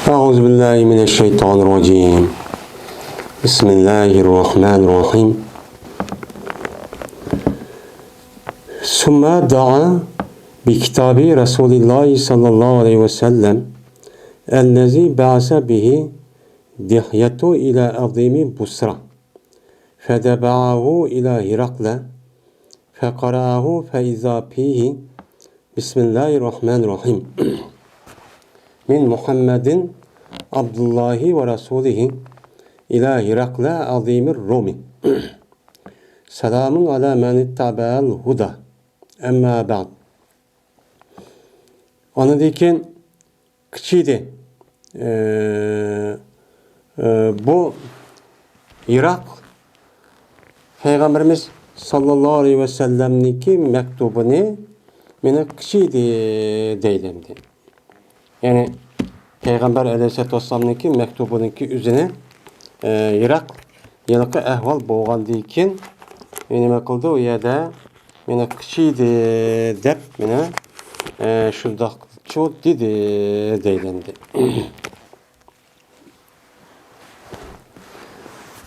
أعوذ بالله من الشيطان الرجيم. بسم الله الرحمن الرحيم. ثم دعا بكتاب رسول الله صلى الله عليه وسلم الذي بعث به دحية إلى عظيم بصرة فدفعه إلى هرقل فقرأه فإذا فيه بسم الله الرحمن الرحيم من محمد عبد الله ورسوله إلى هرقل عظيم الروم سلام على من اتبع الهدى أما بعد. Anadaki kişiydi. Bu Irak Peygamberimiz sallallahu aleyhi ve sellem'niki mektubunu mene kişiydi deylendi. Yani Peygamber aleyhissalatu vesselam'niki mektubununki üzerine Irak yılıkı ehval boğandı iken nime kıldı o yerde mene kişiydi dep mene şundak çok dedi deylendi.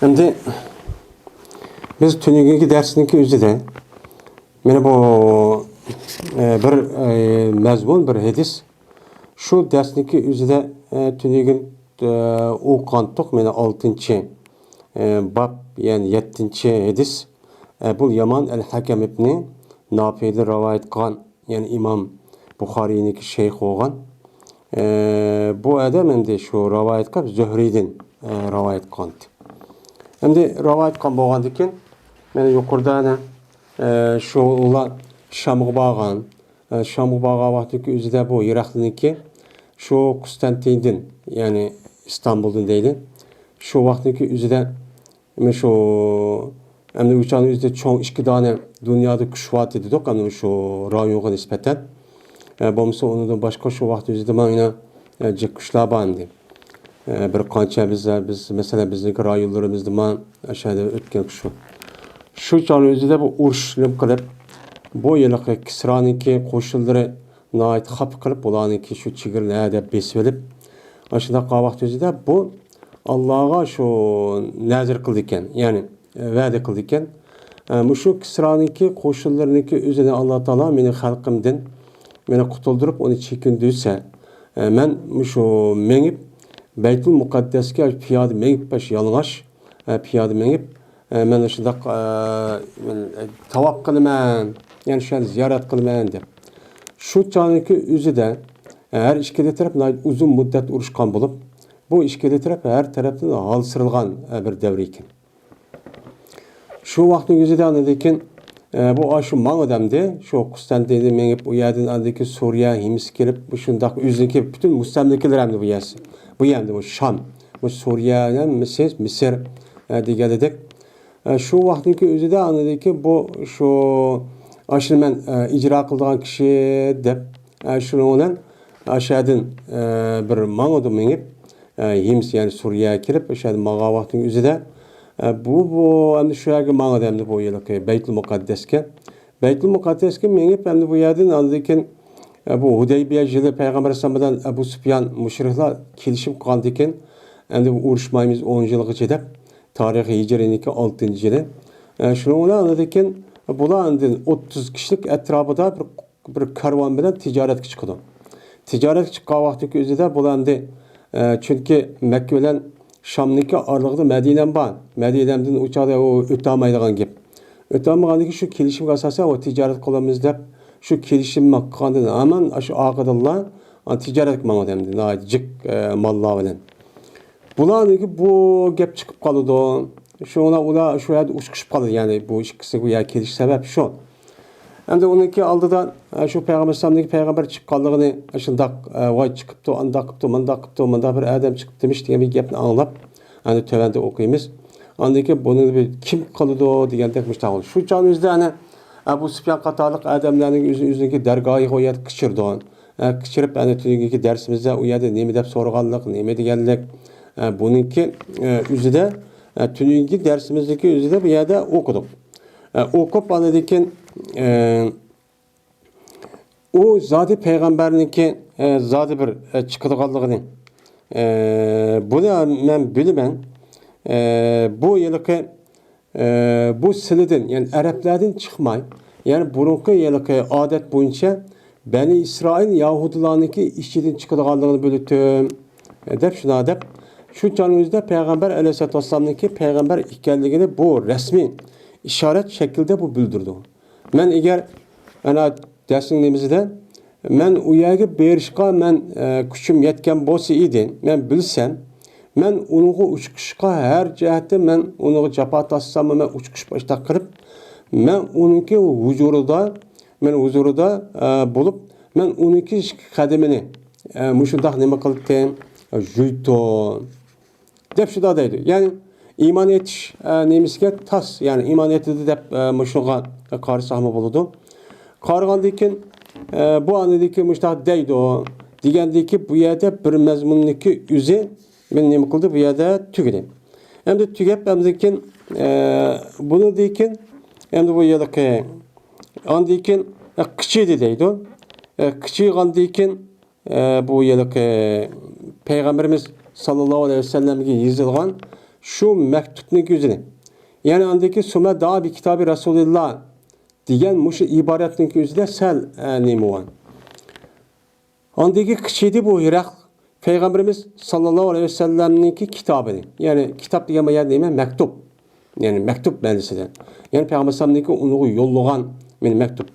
Şimdi biz tününkü dersinki üzerinde mene bu bir mezmun bir hadis şu dersniki üzerinde tünügün uqantık mene 6. bab yani 7. hadis Ebul Yaman el-Hakem ibn Nafi'de rivayet kılan yani İmam Bukhari'ninki şeyh olan bu adam hem şu rivayet kılan Zühri'den rivayet kılan. Hem de rivayet kılan boğandıkken mene yukarıda şu ulan Şam'ı bağan Şam'ı bağan vaxtiki üzerinde bu Irak'ınki şu Konstantin'den yani İstanbul'dan değil. Şu vaxtiki üzerinde şu hem de uçağın üzerinde çoğun iki tane dünyada kuşvat dedik hem şu rayonga nispeten. Bomsa onun başka şu vaxt üzerinde bana cek kuşlar bandı. Bir kança biz mesela bizdeki rayonlarımızda man aşağıda ötken kuşu. Şu çağın üzerinde bu urşlum kılıp bu yılki Kisra'nınki koşulları nait hap kılıp olanınki şu çigirlerde besvelip aşağıda vaxt üzerinde bu Allah'a şu nazir kıldıkken yani vədə qıldikən şu Kisra'nınki koşullarınki üzerine Allah Teala meni halkımdan meni kutuldurup onu çekindiyse men şu menip Beytul Mukaddes'e piyade menip baş yalıngaş piyade menip men aşıda tavak kılman yani şu ziyaret kılman dep şu çağınki üzerinde her işkili taraf uzun müddet uruşkan bulup bu işkili taraf her taraftan hal sırılgan bir devre iken. Şu vaktin yüzüde anladıkken bu aşı man adamdı. Şu Konstantin'de menip bu yerden anladıkken Suriye, Himis gelip bu şundak üzerindeki bütün müstemlekeler hem de bu yersi. Bu yerdi bu Şam. Bu Suriye, Mısır diye şu vaktinki yüzüde anladıkken bu şu aşırı men icra kıldığın kişi dep şunu olan aşağıdan bir man adam menip Hims yani Suriye'ye girip aşağıdan mağa vaktin yüzüde bu hem de şu yerge mağada hem de bu yılki Beytul Mukaddes'ke. Beytul Mukaddes'ke menip hem de bu yerden anladıkken bu Hudeybiye jılı Peygamber Aleyhisselam'dan Ebu Süfyan müşrikler kilişim kılandıkken hem de bu uruşmayımız 10 yıllık içedip tarihi Hicri'ninki 6. yılı. Şunu anladıkken bulan 30 kişilik etrafında bir karvan bilen ticaret çıkıyor. Ticaret çıkan vaxtki üzerinde bulan çünkü Mekke bilen Şam'nınki aralığında Medine'm var. Medine'mden uçağda o ötemeydığan gibi. Ötemeydiği şu kilişim asası o ticaret kılamız dep şu kilişim makkandın aman şu akadallah ticaret kılamız demdi. Cık mallar bilen. Bulan bu gap çıkıp kaldı. Şu ona şu yerde uçuşup kaldı yani bu ikisi bu ya kiliş sebep şu. Hem de onunki aldıdan şu Peygamber Sallallahu Peygamber çıkıp kaldığını aşındak vay çıkıptı, manda bir adam çıkıp demiş diye bir gapni anlap hani tövende okuyumuz. Andaki bunu bir kim kalıdı diyen tekmiş tağıl. Şu canımızda hani Ebu Süfyan katarlık adamların yüzündeki dergahı o yer kışırdı on. Kışırıp hani tününkü dersimizde o yerde nemi dep sorğanlık, nemi degenlik. Bununki yüzüde tününkü dersimizdeki yüzüde bir yerde okuduk. Okup anladıkken o zati peygamberinki zati bir çıkıdığanlığını Bunu ben bilmem. Bu yılki bu siliden yani Araplardan çıkmay. Yani burunki yılki adet boyunca Beni İsrail Yahudilarınki işçiden çıkıdığanlığını belirttim. Dep şuna dep. Şu canımızda Peygamber Aleyhisselatü Vesselam'nınki Peygamber ikenligini bu resmi işaret şekilde bu bildirdi. Ben eğer ana dersinimizde men uyaga berişqa men küçüm yetken bolsa idi. Men bilsem men onu uçkuşqa her cihette men onu japa tassam men uçkuş başta qilib men onunki huzurida bulup men onunki qadamini mushundaq nima qildim juyto deb şuda deydi. Yani iman etiş nemiske tas yani iman etdi deb mushuga qarşı hamı buludu. Qarğandikin bu anedeki müştah deydi o. Digandeki bu yerde bir mezmunniki üze men nima qildi bu yerde tügedi. Hem de tügep hem dekin bunu dekin hem de bu yerdeki andikin kıçıydı deydi o. Kıçı andikin bu yerdeki Peygamberimiz sallallahu aleyhi ve sellem'e yazılgan şu mektubun yüzünü. Yani andaki Sümme daha bir kitabı Resulullah diyen muşu ibaretin yüzünde sel nimuan. Andaki kişiydi bu Hirak Peygamberimiz sallallahu aleyhi ve sellem'ninki kitabını. Yani kitap diye yer değil mi? Mektup. Yani mektup meclisinden. Yani Peygamber sallallahu onu yollagan mektup.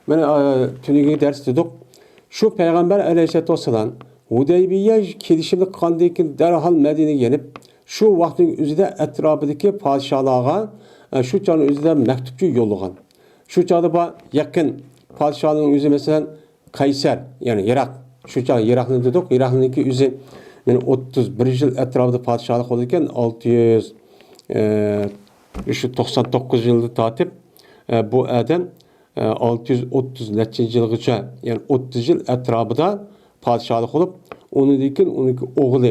Ben tünüge ders dedik. Şu Peygamber aleyhisselatü vesselam Hudeybiye kelişimli kandikin derhal Medine'ye gelip şu vaktin üzerinde etrafındaki padişahlığa şu çağın üzerinde mektupçu yollagan. Şu çağda yakın padişahlığın yüzü mesela Kayser yani Irak. Şu çağ Irak'ını dedik. Irak'ınki yüzü yani 31 yıl etrafında padişahlık olurken 699 yılda tatip bu adam 630 yılgıça yani 30 yıl etrafında padişahlık olup onunki oğlu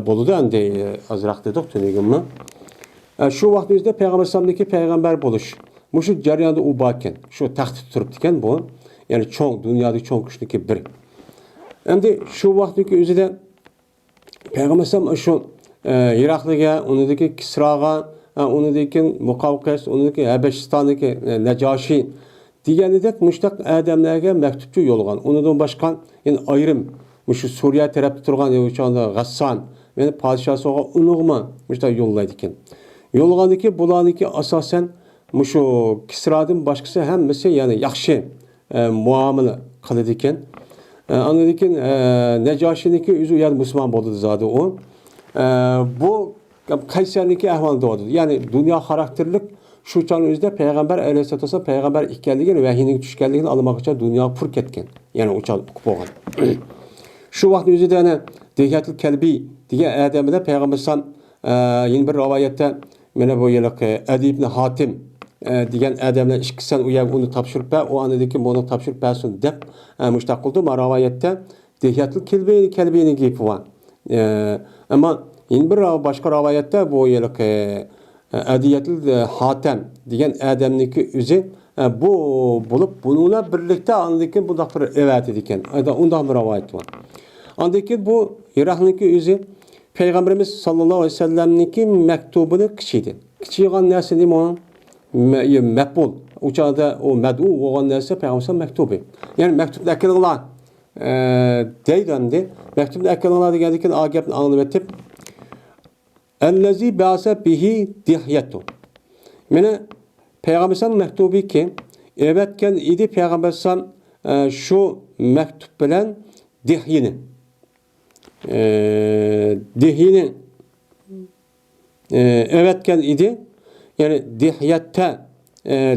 boludu endi azraq dedik tünegimmi. Şu vaktimizde Peygamber sallamdaki peygamber buluş. Muşu jarayonda u bakken. Şu taxtda turibdikan bu. Yani çoğ dünyadagi çoğ kişiniki bir. Endi şu vaqtdagi o'zida Peygamber sallam şu Irak'dagi, unidagi Kisraga, unidagi Muqavqis, unidagi Habeşistondagi Najoshi deganidek muştaq adamlarga mektupçu yo'llagan. Undan boshqa yani ayrim Muşu Suriye tarafta turgan o'chanda Gassan meni podshoh so'g'a unug'ma muştaq yo'llaydi ekan. Yo'llaganiki bularniki asosan muşu Kisradan boshqasi hammasi yani yaxshi muomala qiladi ekan. Anladın Najoshiniki o'zi u yer musulmon bo'ldi zodi u. Bu Kayser'niki ahvolda bo'ldi. Yani dünya xarakterlik şu çağın özünde Peygamber aleyhisselatü vesselam Peygamber ikkenligini vahiyning tushganligini almak için dünya pur ketken. Yani o çağ bo'lgan. Şu vaqt özünde yani Dihyatul Kelbi degan adamda Peygamber sallam yeni bir rivayette mana bu yiliq Adi ibn Hatim degan adamlar ikkisidan u yer uni topshirib o anadagi buni topshirib bersin deb mushtaq qildi. Ma rivoyatda Dihyatul Kelbini gapi bor. Ama yeni bir boshqa rivoyatda bu yiliq Adiyatul Hatem degan adamniki o'zi bu bo'lib bununla birlikte andikin bundaq bir evet ediken. Undan bir rivoyat bor. Andikin bu Irak'niki o'zi Peygamberimiz sallallahu aleyhi ve sellem'niki mektubunu kichiydi. Kichigan narsa nima? Maqbul. O çağda o med'u olan narsa Peygamber mektubu. Yani mektubda akıllar deydi. Mektubda akıllar degandikin agapni anlab etib Ellezî bâse bihi dihyetu. Mene Peygamber sallam mektubi ki evetken idi Peygamber sallam şu mektup bilen dihyini evetken idi yani dihyette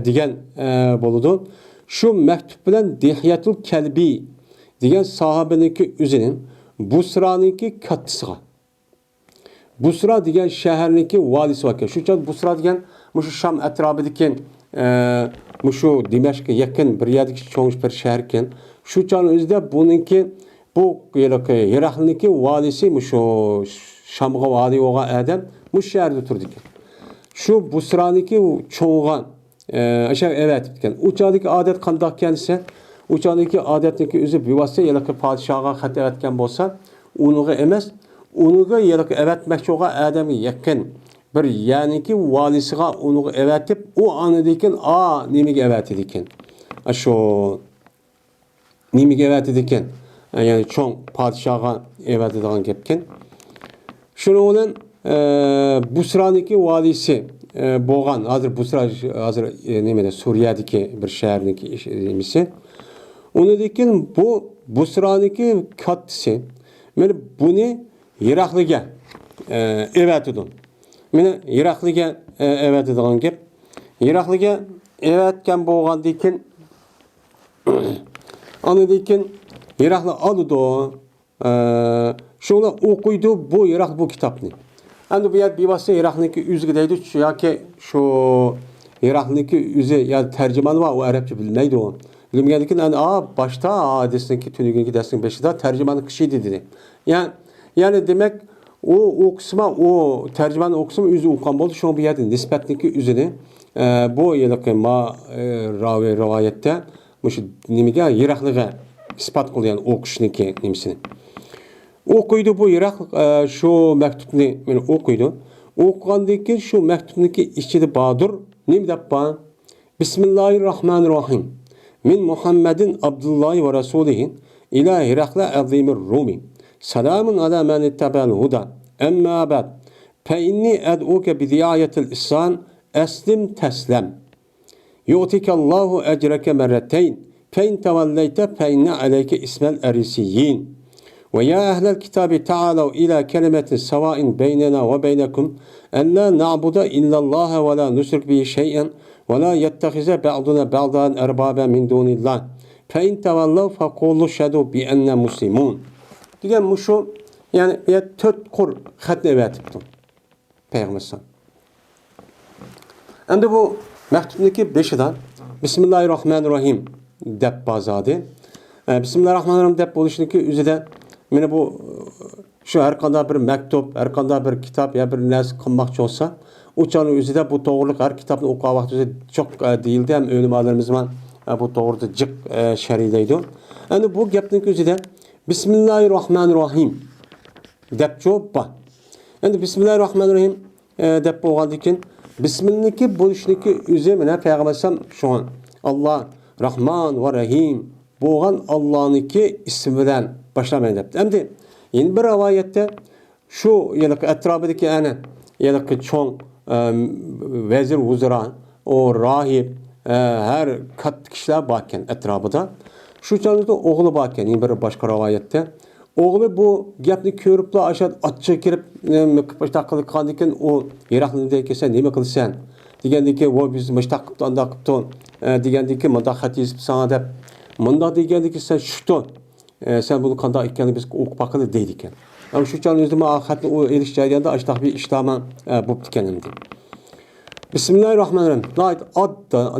diyen boludu. Şu mektup bilen Dihyatul Kelbi diyen sahabeniki üzerinin Busra'nınki kattısıga. Busra degan shaharniki valisi var. Şu çağ Busra degan muşu Şam etrafındaki muşu Dimashqqa yakın bir yerdeki çoğunluş bir şehir ekan. Şu çağın özünde bununki bu Irak'niki valisi muşu Şam'a vali olan adam bu şehirde turdu ekan. Şu Busra'niki çoğuğan aşağı evet ekan. O çağdaki adet qandaq kendisi o çağdaki adetniki özü bir vasıta yalaqı padişaha xat etken bolsa unuğa emas unuga yılık evetmekçi oğa adamı yakın bir yani ki valisiga unuga evetip o anıdikin nimige evetidikin. Şu nimige evetidikin. Yani çoğun padişaha evetidigan gepkin. Şunun bilen Busra'niki valisi boğan hazır Busra hazır nemede Suriye'deki bir şehirniki emisi. Onu dikin bu Busra'niki katısı. Men bunu Iraklıga evetidin. Men Iraklıga evetidigan gep. Iraklıga evetken boğan dikin onu dikin Iraklı alıdı. Şuna okuydu bu Irak bu kitapını. Endi bu yer bivası Irak'niki üzgüdeydi. Ya ki şu Irak'niki üzü ya tercümanı var o Arapça bilmeydi o. Bilmeydikin başta desinki tünügünki desin beşida tercümanı kişiydi dedi. Yani demek o kısma o tercümanı o kısmı üzü ukan oldu. Şu bir yerde nispetniki üzünü bu yılki ravi rivayette bu nimige Iraklıga ispat kılıyor o kişiniki nimsini. Okuydu bu Irak şu mektubunu okuydu. Okugandan keyin şu mektubniki içinde badır. Nim dep ba? Bismillahirrahmanirrahim. Min Muhammedin Abdullahi ve Resulihi ila Irakla azimir Rumi. Selamun ala men ittaba'al huda. Emma ba'd. Fe inni ed'uke bi ziyayetil ihsan eslim teslem. Yu'tikallahu ecreke merreteyn. Fe in tevalleyte fe inne aleyke ismel erisiyyin. ويا أهل الكتاب تعالوا إلى كلمة سواء بيننا وبينكم ألا نعبد إلا الله ولا نشرك به شيئا ولا يتخذ بعضنا بعضا أربابا من دون الله فإن تولوا فقولوا اشهدوا بأننا مسلمون. Diyen bu şu yani bir tört kur hatne vertiptim. Peygamber. Şimdi bu mektubdaki beşidan Bismillahirrahmanirrahim dep bazadi. Bismillahirrahmanirrahim dep oluşundaki üzerinde mene bu şu her kadar bir mektup, her kadar bir kitap ya bir nes kılmakçı olsa uçanın üzerinde bu doğruluk her kitabını okuğa vakti çok değildi. Hem ölümalarımız var bu doğruda cık şerideydi. Yani bu gepnin üzerinde Bismillahirrahmanirrahim dep çoğba. Yani Bismillahirrahmanirrahim dep boğaldikin Bismillah'ki buluşundaki üzerine Peygamber şu an Allah Rahman ve Rahim boğan Allah'ınki isminden başlamayın depti. Hem de yeni bir rivayette şu yılık etrafındaki yılık çoğun vezir vuzura o rahip her kat kişiler bakken etrafında şu canlıda oğlu bakken yeni bir başka rivayette oğlu bu gapni körüp de aşağı atçı kirip başta kıldıkken o Iraklı'ndaki sen ne mi kılsan digendeki o biz başta anda kıptı digendeki mındak yazıp sana dep mındak digendeki sen şutu sen bunu kanda ikkendi biz okup bakılı deydikken. Ama şu canlı yüzüme ahatlı o erişeceğinde açtık bir işlama bu dikenimdi. Bismillahirrahmanirrahim.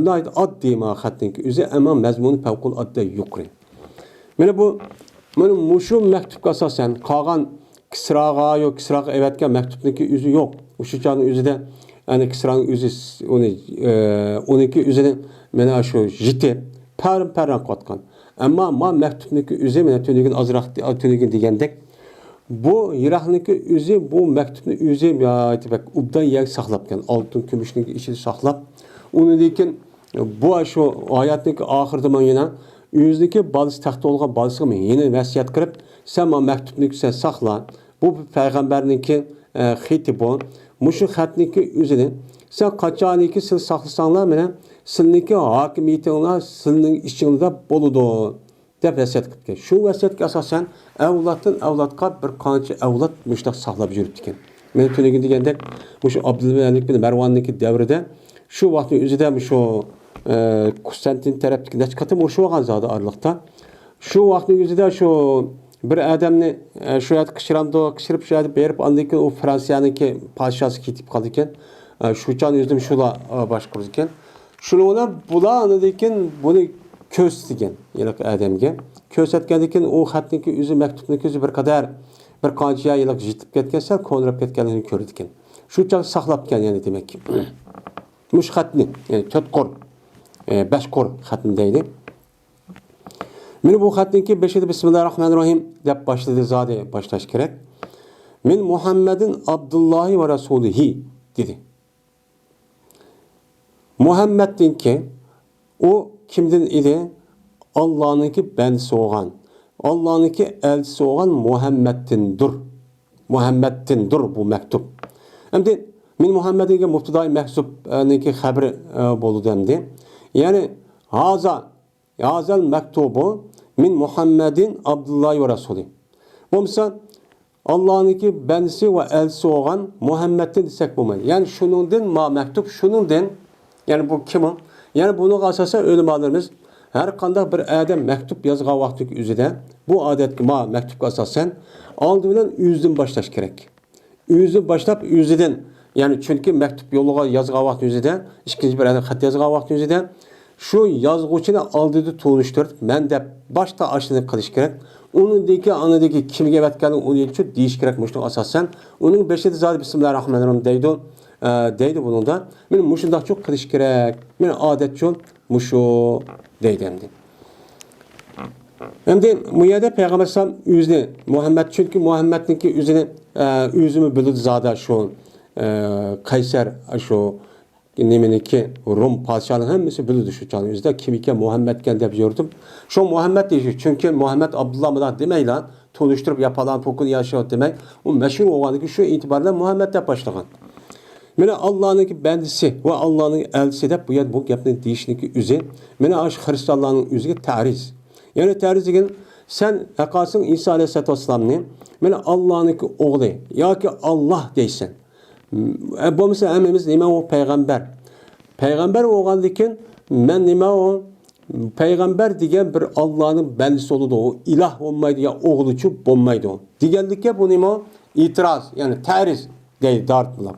Nait ad diyeyim ahatın ki üzeri ama mezmunu pevkul adda yukri. Mene bu muşu mektup asasen kalan Kisrağa yok Kisrağa evetken mektupdaki üzü yok. Şu canlı yüzü de yani Kisra'nın üzü onunki üzerine mene şu jiti peran katkan. Ama mektubniki üzü mene tünügün azrak tünügün degendek bu Irak'niki üzü bu mektubni üzü ya tibek ubdan yer saklapken altın gümüşniki içini saklap onu dekin bu şu hayatniki ahirde men yine yüzdeki balısı taxta olgan balısı men yine vasiyat qilib sen ma mektubniki sen sakla bu peygamberniki xiti bu muşu xatniki üzünü sen kaçaniki siz saklasanlar mene sizniki hakimiyetinizde sizning içinizde boludu deb vasiyat qilibdi. Şu vasiyatga asosan avloddan avlodga bir qancha avlod mushtaq saqlab yuribdi ekan. Men tünügün degandek mushu Abdulmalik bin Marvonniki davrida şu vaqtning o'zida şu Konstantin tarafdagi nechqatim urush bo'lgan zodi oraliqda. Şu vaqtning o'zida şu bir odamni shu yerda qishirib shu yerda berib andan keyin u Fransiyaniki podshosi ketib qoldi ekan. Shu chan o'zim shular boshqarib ekan. Shuni bular lekin buni ko'rsatgan yiliq odamga. Ko'rsatgandan keyin u xatniki o'zi maktubniki o'zi bir qadar bir qancha yillik yetib ketgan, sal ko'nrab ketganligini ko'rdi ekan. Shu chaq saqlabgan yani demak. Mush xatni, yani 4 qor, 5 qor xatni deydi. Meni bu xatniki 5'de Bismillahirrahmanirrahim deb boshladi zodi boshlash kerak. Min Muhammedin Abdullahi ve Resulihi dedi. Muhammed'in ki o kimden idi? Allah'ınki bendisi olan. Allah'ınki elçisi olan Muhammed'indir. Muhammed'indir bu mektup. Şimdi min Muhammed'inki muftidai mehzub'ninki haberi boludu hem. Yani hazal mektubu min Muhammedin Abdullahi ve Resulü. Bu misal Allah'ınki bendisi ve elçisi olan Muhammed'in desek bulmayın. Yani şunun ma mektup şunun yani bu kim o? Yani bunu asasa ölümalarımız her kanda bir adam mektup yazığa vakti üzere bu adet ma mektup asasen aldığından yüzden başlaş gerek. Yüzden başlap yüzden yani çünkü mektup yoluğa yazığa vakti üzere ikinci bir adam hat yazığa vakti üzere şu yazgıçını aldığı tunuşturdu. Ben de başta aşını kılış gerek. Onun deki anadaki kimge evetkenliği onu için değiş gerekmişti asasen. Onun beşte zaten Bismillahirrahmanirrahim deydi bunun da. Benim muşundak çok kılış gerek. Benim adet çok muşu deydi hem de. Hem de müyede Peygamber sallam yüzünü Muhammed çünkü Muhammed'inki yüzünü yüzümü bildi zaten şu Kayser şu nemeniki Rum padişahının hemisi bildi şu canı yüzde kimike Muhammed'ken de biliyordum. Şu Muhammed diyecek çünkü Muhammed Abdullah mıdan demeyi lan tanıştırıp yapalan tokun yaşıyor demek. O meşhur olanı ki şu itibarla Muhammed'de başlayan. Mene Allah'ın bendisi ve Allah'ın elçisi de bu yapının değişikliği üzeri. Mene aş Hristiyanların üzeri tariz. Yani tariz degen sen hakasın İsa Aleyhisselatü Vesselam'ın mene Allah'ın oğlu ya ki Allah deysen. Bu mesela emimiz nime o peygamber. Peygamber oğlan diken men nime o peygamber digen bir Allah'ın bendisi oldu o ilah olmaydı ya oğlucu olmaydı o. Digendike bu nime o itiraz yani tariz değil darttılar.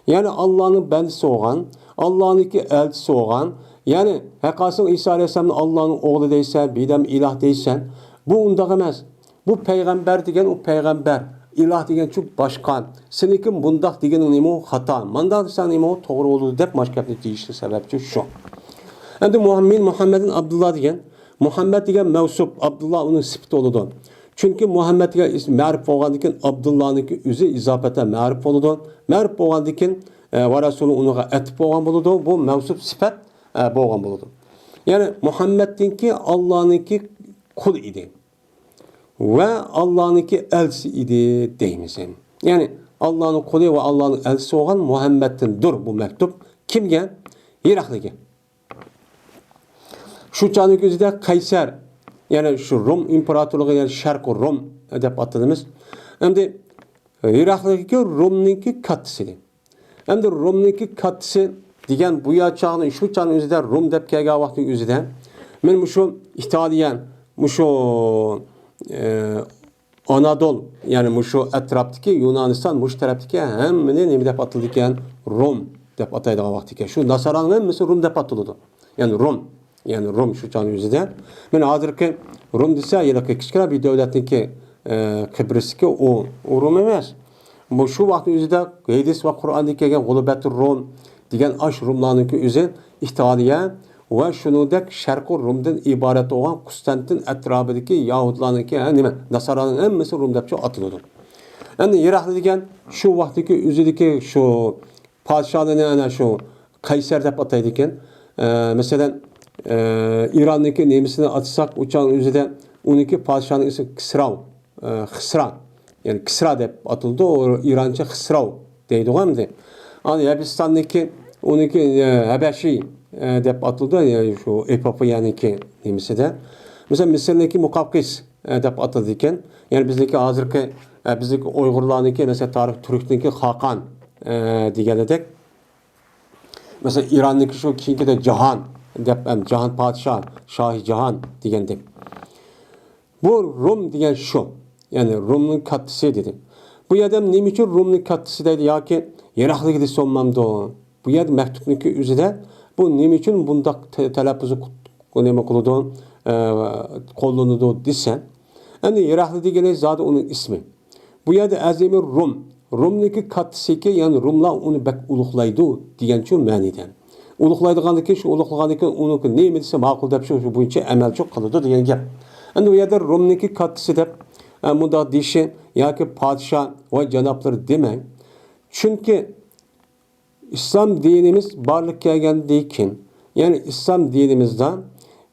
Yani Allah'ın bendisi olan, Allah'ın elçisi olan, yani hakasın İsa Aleyhisselam'ın Allah'ın oğlu değilsen, birden ilah değilsen, bu unda demez. Bu peygamber degen o peygamber, ilah degen çok başkan. Seninki bundak degen nimo hata. Mandak sen nimo doğru oldu dep başkapni deyişli sebepçi şu. Şimdi Muhammed'in Abdullah degen, Muhammed degen mevsup, Abdullah onun sıfatı oldu. Çünkü Muhammed degen ismi ma'rif bolgandan Abdullah'ın yüzü izafete ma'rif boldu. Ma'rif bolgandan ve Resulü onuğa etip bolgan boldu. Bu mevsup sıfat bolgan boldu. Yani Muhammed'inki Allah'ınki kul idi. Ve Allah'ınki elçisi idi deyimiz. Yani Allah'ın kulu ve Allah'ın elçisi olan Muhammed'indir bu mektup. Kimge? Irak'taki. Şu canı gözüde Kayser yani şu Rum imparatorluğu yani Şarkı Rum dep atadığımız. Hem de Irak'taki Rum'ninki katısı. Hem de Rum'ninki katısı diyen bu yaşağının şu canı üzerinde Rum dep kega vakti üzerinde. Men şu İtalyan, şu Anadolu yani şu etraftaki Yunanistan, şu taraftaki hemini ne dep atılırken Rum dep ataydı vakti. Şu Nasaranın hemisi Rum dep atıldı. Yani Rum. Yani Rum şu canı yüzünden. Ben hazırki Rum dese yılaki küçük bir devletin ki Kıbrıs'ki o Rum emez. Bu şu vakti yüzünden Hadis ve Kur'an'daki gelen Gulubetur Rum diyen aş Rumlarının ki yüzü İhtaliye ve şunudek Şarkı Rum'dan ibaret olan Konstantin etrafındaki Yahudilerin ki yani Nasara'nın hemisi Rum depçe atılıyordu. Yani Irak'ta diyen şu vaktiki yüzündeki şu padişahın yani şu Kayser dep ataydıken mesela İran'daki nemisini atsak uçağın üzerinde 12 padişahın ismi Kısra. Yani Kısra dep atıldı. O İranca Kısra deydi o hem de. Yani Yabistan'daki 12 Habeşi dep atıldı. Yani şu Epopya yani ki nemisi de. Mesela Mısır'daki Mukavkis dep atıldıkken yani bizdeki hazırki bizdeki Uygurlar'daki mesela tarih Türk'teki Hakan diyeledek. Mesela İran'daki şu kinki de Cihan Cihan Padişah, Şah-ı Cihan diyendik. Bu Rum diyen şu. Yani Rum'un katısı dedi. Bu adam ne için Rum'un katısı dedi ya ki Irak'ta gidip olmamdı o. Bu yer mektupniki üzerinde bu ne için bundak telaffuzu kuludu, kollunudu desen. Yani Irak'ta diyen zaten onun ismi. Bu yerde azimi Rum. Rum'niki katısı ki yani Rumlar onu bek uluklaydı diyen şu maniden. Uluqlaydıqandaki şu uluqlaydıqandaki onu ne medise maqul dep şu boyunca emel çok qılıdı degan gap. Endi u yerda Rumniki kattisi dep bunda dişi yoki padişah va janoblar demang. Chunki İslam dinimiz barlık kelgandan keyin, ya'ni islom dinimizda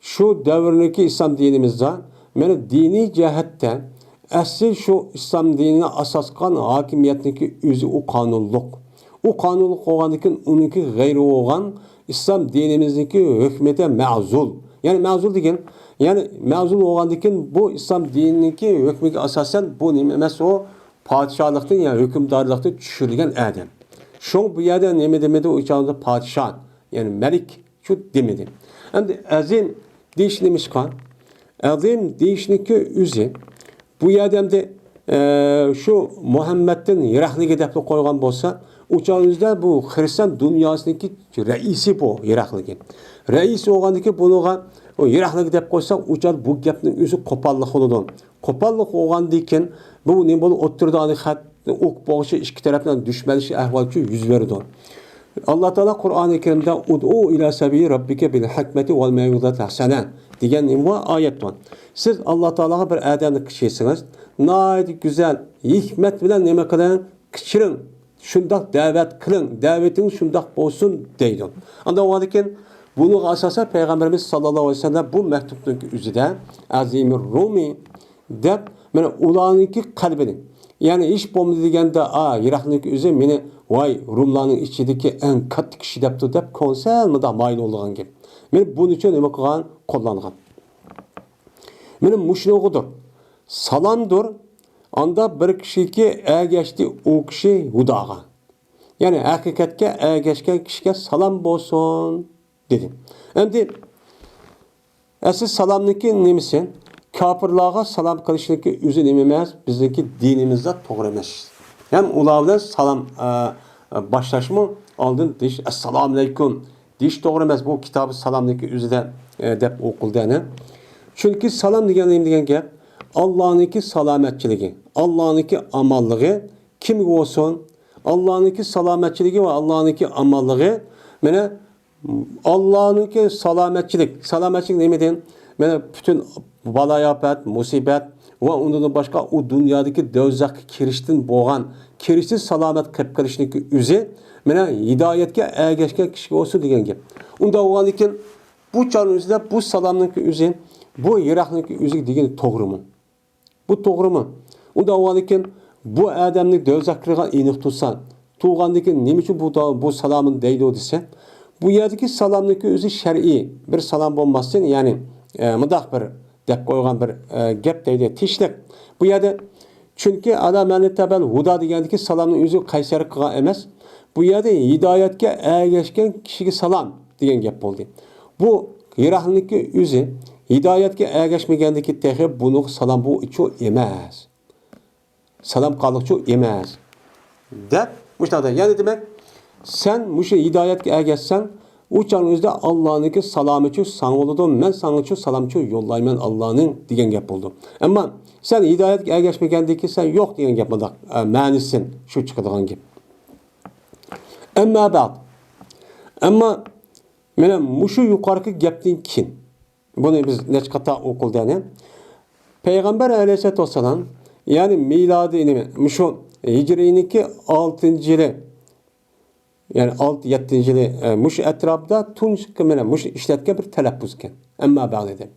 shu davrdagi islom dinimizda mana diniy jihatdan asli shu islom dinini asos qilgan hokimiyatniki o'zi u qonunliq. U qonunliq bo'lgandan keyin uniki g'ayri bo'lgan islom dinimizniki hukmiyati ma'zul. Ya'ni ma'zul degan, ya'ni ma'zul bo'lgandan keyin bu islom dininiki hukmiga asosan bu nima emas, o podshohlikdan, ya'ni hukmdorlikdan tushirilgan adam. Şoň bu ýerde neme demedi o çağda padişah, yani melik şu demedi. Endi azim deyişnimişkan, azim deyişniki üzi bu ýerde şu Muhammed'den Irakligi dep koygan bolsa, uçağınızda bu Hristiyan dünyasındaki reisi bu Irakligi. Reis olgandaki bunuğa o Irakligi dep koysa uçar bu gapning özü kopallyk bolady. Kopallyk bolgandan keyin bu ne bolup oturdu ani hat ok boğuşu iki tarafından düşmelişi ahvalçı yüz verdi. Allah Teala Kur'an-ı Kerim'de ud'u ila sabili rabbike bil hikmeti vel mevizati hasene diyen bu ayet var. Siz Allah Teala'ya bir adamlık kişisiniz. Nayet güzel hikmet bilen neme kadar kişirin. Şundak davet kılın. Davetin şundak olsun deydi. Anda o adeken bunu asasa Peygamberimiz sallallahu aleyhi ve sellem bu mektubun üzerinde Azimir Rumi dep yani ulanınki kalbinin. Yani iş bomba degende Irak'daki özü meni vay Rumlarning içindeki en katı kişi depti dep konsel mi da mayil olgan gibi. Men bunun için nima qilgan qo'llangan. Menim mushnogudur. Salamdır. Anda bir kişiki ergeçti o kişi hudaga. Yani hakikatga ergeçken kişiga salam bolsun dedim. Endi asıl salamniki nimisi? Kafirlarga salam qilishning o'zi nima emas, bizdagi dinimizda to'g'ri emas. Ham ular bilan salam boshlashmi oldin deyish assalomu alaykum deyish to'g'ri emas. Bu kitobi salomniki o'zida deb o'qildi ana. Chunki salom degan nima degan gap? Allohniki salomatchiligi, Allohniki amonligi kimga bo'lsin? Allohniki salomatchiligi va Allohniki amonligi mana Allohniki salomatchilik. Salomatchilik nima degan? Mana bütün balayafat, musibet ve ondan başka o dünyadaki dövzak kiriştin boğan, kiriştin salamet kıp kılışındaki üzü, mene hidayetke ergeçken kişi olsun degen gibi. Onda olan iken bu çağın üzerinde bu salamnınki üzü, bu Irak'nınki üzü degen doğru mu? Bu doğru mu? Onda olan iken bu adamın dövzaklığına inik tutsan, tuğandaki nemi için bu salamın deydi o dese, bu yerdeki salamnınki üzü şer'i bir salam olmasın yani mıdak bir dep koygan bir gap deydi tişlik. Bu yerde çünkü adam meni tabel huda degandiki salamның özü qaysarlik qilgan emas. Bu yerde hidayetga ergeçken kişiga salam degan gap bo'ldi. Bu Irak'niki özü hidayetga ergeçmegandiki tehi bunu salam bu iço emas. Salam qalıqçı emas. Dep muştada yani demek sen muşu hidayetga ergeçsen uçağınızda Allah'ınki salamı için sana oldu. Ben sana için salam için yollayman Allah'ın diyen gap oldu. Ama sen hidayet ergeçmegandiki sen yok diyen gap oldu. Manisin şu çıkadığın gibi. Ama mene muşu yukarıki gaptin kin. Bunu biz neç kata okulda yani. Peygamber aleyhisselatü vesselam yani miladi muşu hicriniki 6. yılı yani 6-7 yılı muş etrafda tunç kımene muş işletken bir teleppuzken. Amma bağlıdır.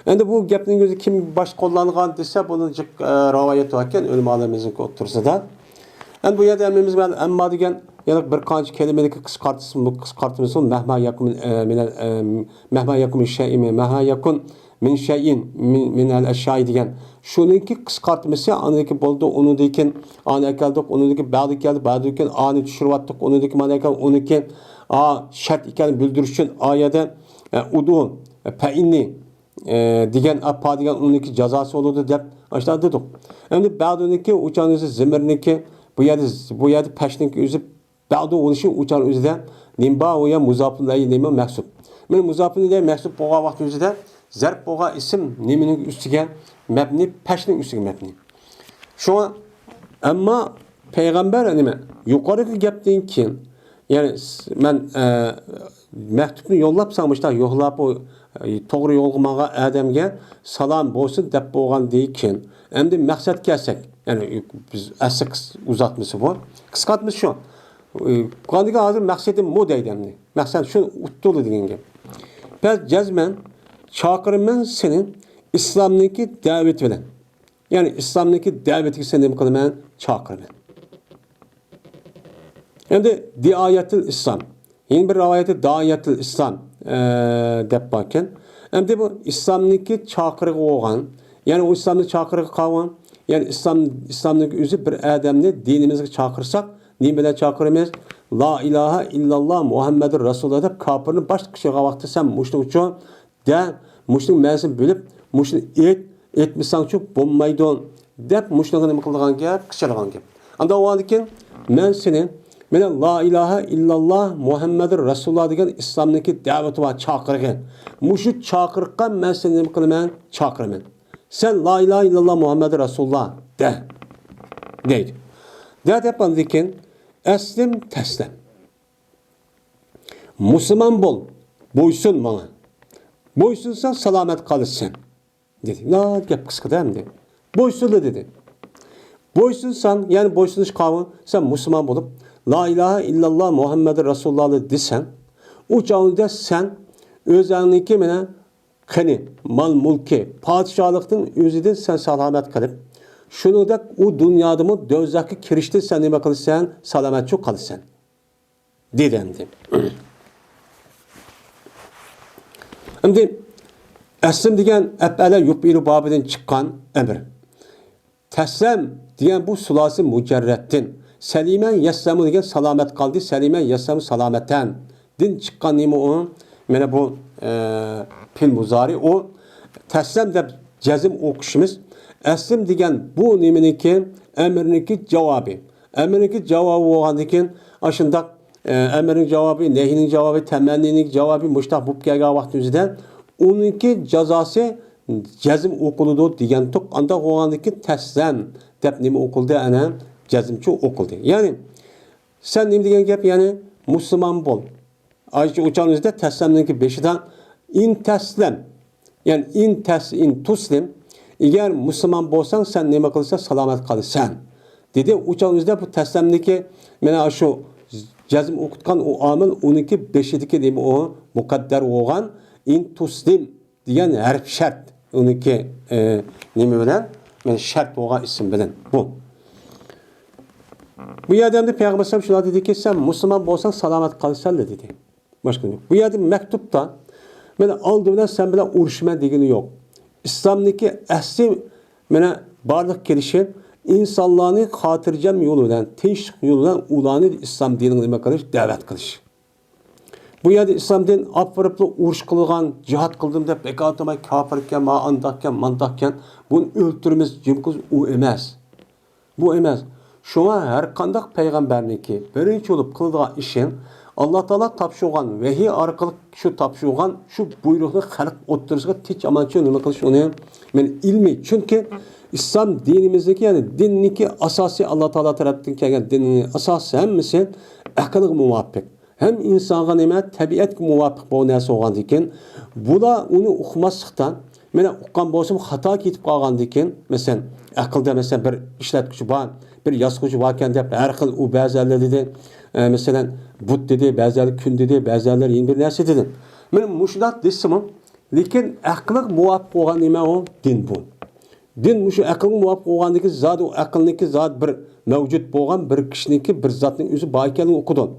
Endi bu gapning o'zi kim baş qo'llangan desa, buni rivoyat ekan o'lim olimimizning o'tirsa da. Endi bu yerda hamimiz bilan amma degan yana bir qancha kelimelik qisqartimiz mahma yakun mahma yakun shay'in mahma yakun min shay'in min al-ashya'i degan. Şununki qisqartmasi aniki bo'ldi, unidikin ani akaldik, unidiki ba'di keldi, ba'di ekan ani tushirvatdik, unidiki mana ekan, uniki shart ekan bildirish uchun oyada udu fa inni degan appa degan uniki jazosi bo'ladi deb ashlar dedik. Endi ba'diniki uçanızı zimirniki bu yerda pashniki o'zi ba'di o'lishi uçan o'zida nimba va ya muzofilay nima mahsub. Men muzofilay mahsub bo'lgan vaqt o'zida zarb bo'lgan ism nimaning ustiga mabni, pashning ustiga mabni. Şuna amma payg'ambar nima yuqorigi gapdan keyin, ya'ni men maktubni yo'llabsan, işte yo'llab o to'g'ri yo'lga adamga salom bo'lsin deb bo'lgandan keyin endi maqsad kelsak, ya'ni biz asl uzatmasi bu. Qisqartmasi shu. Qandiga hozir maqsadim bu deydi endi. Maqsad shu utdulu degan gap. Ben cazmen çakırımın senin İslam'daki davet bilen. Yani İslam'daki daveti sen ne kılman çakırımın. Hem de diayetil İslam. Yeni bir rivayeti diayetil İslam dep bakken. Hem de bu İslam'daki çakırığı olan, yani o İslam'daki çakırığı kalan, yani İslam'daki üzü bir adamını dinimize çakırsak, ne bile çakırımız? La ilahe illallah Muhammedur Resulullah deb kapırını başka kişiye vakti sen muşnu uçun de muşnu mezun bölüp muşnu etmişsen çok bombaydı dep muşnu nima qilgan gap kişilagan gap. Anda o andikin men senin mena la ilahe illallah Muhammedur Resulullah degan İslamdaki daveti va chaqirgan. Muşu chaqirgan men seni nima qilaman? Chaqiraman. Sen la ilahe illallah Muhammedur Resulullah de. Deydi. De dep andikin Eslim teslem. Müslüman bol. Boysun bana. Boysunsan salamet kalırsın. Dedi. Ne gap kıskıda hem de. Boysunlu dedi. Boysunsan yani boysunuş kavun sen Müslüman bolup La ilahe illallah Muhammed Resulullah desen o çağında sen özünlüki mene kani, mal mulki, padişahlıktın özüden sen salamet kalıp şunu da o dünyada mı dözaki kirişte sen ne bakılırsan salamet çok kalırsan. Dedemdi. Şimdi Eslim degen ebele yup'ilu babiden çıkan emir. Teslem diyen bu sulası mücerrettin. Selimen yeslamı degen salamet kaldı. Selimen yeslamı salameten. Din çıkan neymi o? Mene bu pil muzari o. Teslem de cezim okuşumuz. Eslim degen bu niminiki emriniki cevabı. Emriniki cevabı oğandikin aşındak emrin cevabı, nehinin cevabı, temenninin cevabı muştak bu gelga vaktimizden onunki cezası cezim okuludu degen tok anda oğandaki teslem dep nimi okuldu ana cezimçi okuldu. Yani sen nimi degen gap yani Müslüman bol. Ayrıca uçağınızda teslemdeki beşiden in teslem yani in tuslim eğer Müslüman bolsan sen nima kılsa salamet kalırsan. Dedi uçağınızda bu teslemdeki mena şu cezim okutkan o amil 12 beşideki nimi o mukadder oğan in tuslim diyen harf şart 12 nimi bilen men şart oğan isim bilen bu. Bu yerdemde Peygamber sallallahu aleyhi ve sellem dedi ki sen Müslüman bolsan salamet kalırsan dedi. Başka yok. Bu yerde mektupta men aldığımda sen bilen uruşma degeni yok. İslam'daki asli mena barlık gelişi insanlarını hatırcam yolundan, teşvik yolundan ulanı İslam dinini nima qilish, davet qilish. Bu yerde İslam din apırıplı uruş kılgan, cihat kıldım deb bekatıma kafirken, mandakken, mandakken bunu öldürmemiz cimkuz o emas. Bu emas. Şuna her kandak peygamberniki birinci olup kıldığı işin Allah Teala tapşırgan vahiy arkalı şu tapşırgan şu buyruğunu halk oturuşga hiç amançı nima qilish onu men ilmi çünkü İslam dinimizdeki yani dinniki asası Allah Teala tarafından kelgan dinning asası hemmisi aqlga muvaffiq. Hem insonga nima tabiatga muvaffiq bu narsa bo'lgan ekan, bular uni uqmaslikdan mena uqqan bo'lsam xato ketib qolgan ekan, masalan aqlda masalan bir ishlatuvchi bor, bir yozuvchi bor ekan deb har xil u ba'zilar dedi, masalan but dedi, ba'zilar kun dedi, ba'zilar yana bir narsa dedi. Men mushundoq desam, lekin aqlga muvaffiq bo'lgan nima u din bu. Din mushu aqlga muvaffiq bo'lgandan keyin zot u aqlniki zot bir mavjud bo'lgan bir kishiniki bir zotning o'zi bor ekanini o'qidim.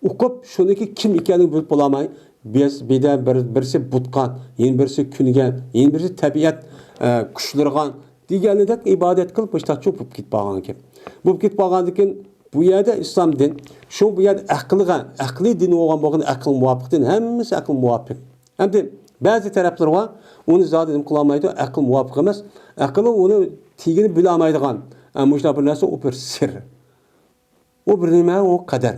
O'qib shuniki kim ekanini bilib bo'lamay, birisi butqan, yana birisi kunga, yana birisi tabiat kuchlarga deganidek ibodat qilib boshqacha bo'lib ketib qolgan ekan. Bo'lib ketib qolgandan keyin bu yerda islom din, shu bu yerda aqliy din bo'lgan aql muvofiq din, hammasi aql muvofiq. Hamda ba'zi taraflar var, onu zat nima qilolmaydi, aql muvofiq emas. Aql uni tigini bila olmaydigan. Mushna bir narsa o bir sir. O bir nima, o qadar.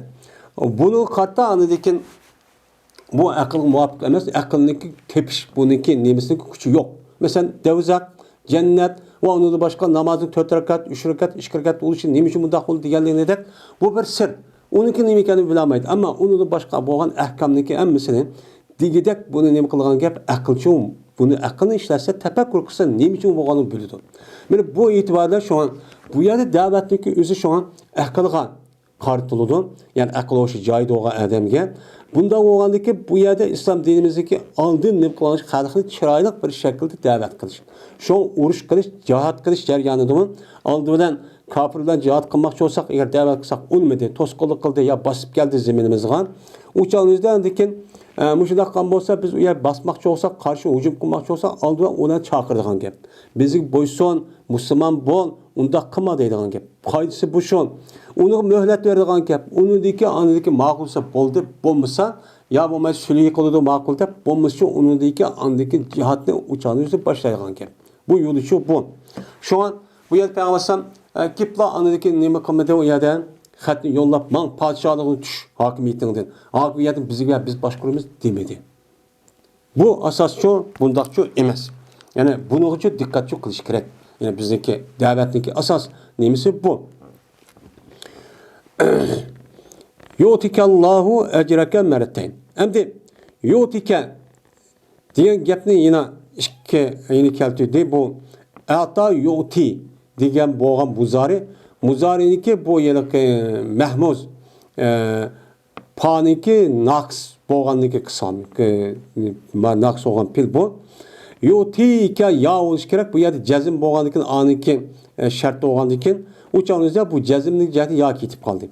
Bunu hatta anladıkin bu aql muvofiq emas, aqlniki tepish buniki nemisinin kuchi yo'q. Mesela devzak, cennet ve onun başka namazın 4 rekat, 3 rekat, 2 rekat oluşu neymiş bunda oldu diyenlerine de bu bir sır. Onunki nima ekanini bilmaydi. Ammo uni boshqa bo'lgan ahkomniki hammasini digidek buni nima qilgan gap aqlchi. Buni aqlni ishlatsa, tafakkur qilsa nima uchun bo'lganini biladi. Mana bu e'tiborda shu bu yerda da'vatniki o'zi shu aqlga qartiladi. Ya'ni aql o'sha joyida bo'lgan odamga. Bunda bo'lgandiki bu yerda islom dinimizdagi oldin nima qilish, xalqni chiroyli bir shaklda da'vat qilish. Shu urush qilish, jihad qilish jarayonida oldidan kafirlar jihad qilmoqchi bo'lsak, agar da'vat qilsak unmadi, to'sqinlik qildi yo bosib keldi zaminimizga. O'chalingizdan lekin mushundaq qilgan bo'lsa, biz u yer bosmoqchi bo'lsak, qarshi hujum qilmoqchi bo'lsak, oldidan ularni chaqiradigan gap. Bizga bo'yson, musulmon bo'l, unda qilma deydigan gap. Qoidasi bu shon. Uni muhlat beradigan gap. Unidagi ma'qulsa bo'ldi, bo'lmasa, yo bo'lmay sulh qiladi ma'qul deb, bo'lmasa unidagi jihatni o'chalingizda boshlaydigan gap. Bu yo'li shu bu. Şu an bu yer peygambersem kipla anadaki nima qilmadi u yerda xatni yo'llab, "Men podshohligini tush hokimiyatingdan. Hokimiyatni bizga biz boshqaramiz" demedi. Bu asoschi, bundaqchi emas. Ya'ni buning uchun diqqatli qilish kerak. Ya'ni bizniki da'vatniki asos nimasi bu. Yu'tikallahu ajraka marratayn. Endi yu'tika degan gapni yana yine keltirdi. Bu ata yu'ti degan bo'lgan muzariniki bu yilki mahmuz paniki naqs bo'lganligi qism naqs bo'lgan pil bu yu'tika ya bo'lish kerak. Bu yerda jazm bo'lganligidan aniki shart bo'lganligidan o'chanizda bu jazmning jihati ya ketib qoldi.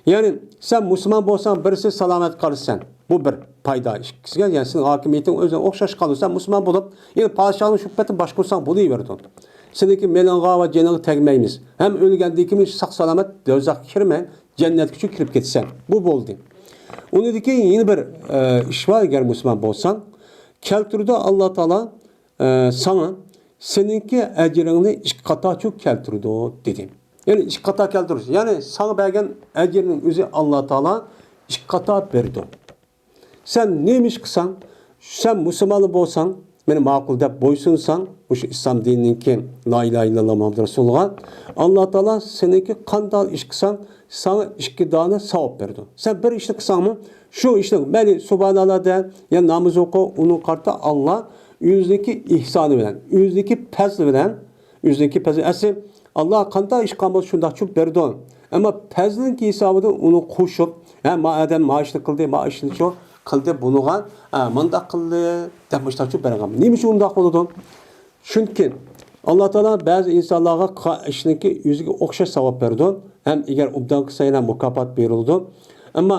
Ya'ni sen musulmon bo'lsan, birisi salomat qolsan. Bu bir payda ishkisiga, ya'ni sen hokimiyating o'zing o'xshash qolsan, musulmon bo'lib, ya'ni podshohning shubhatini boshqursan bo'laverdi. Seniki melonga va jannatga tegmaymiz. Hem o'lgandan keyin saq salomat do'zaxga kirmay, jannatga uchun kirib ketsan. Bu bo'ldi. Unidagi yeni bir ish bor, agar musulmon bo'lsan, keltirdi Alloh taolo sana seninki ajringni 2 qator keltirdi dedi. Yani 2 qator keltirish. Yani sana bergan ajrning o'zi Alloh taolo 2 qator berdi. Sen neymiş qilsan, sen musulmon bo'lsan, meni ma'qul deb bo'ysunsan, o'sha islom dinininki la ilaha illalloh Muhammad Rasululloh, Alloh taolo seniki qanday ish qilsan, sana 2 dona savob berdi. Sen bir ishni qilsanmi, shu ishni meni subhanalloh de, ya namoz o'qi, uni qarta Allah o'zidagi ihsoni bilan, o'zidagi fazli bilan, o'zidagi fazli asli Allah qanday ish qilgan bo'lsa shunday chub berdi. Ammo fazlning hisobidan uni qo'shib, ha ma adam maishni qildi, ma ishni shu qildi, bunuga manda qildi deb mushtachib bergan. Nima uchun undaq bo'ldi? Chunki Alloh taolo ba'zi insonlarga ishniki o'ziga o'xshash savob berdi. Ham agar ubdan qilsa ham mukofot berildi. Ammo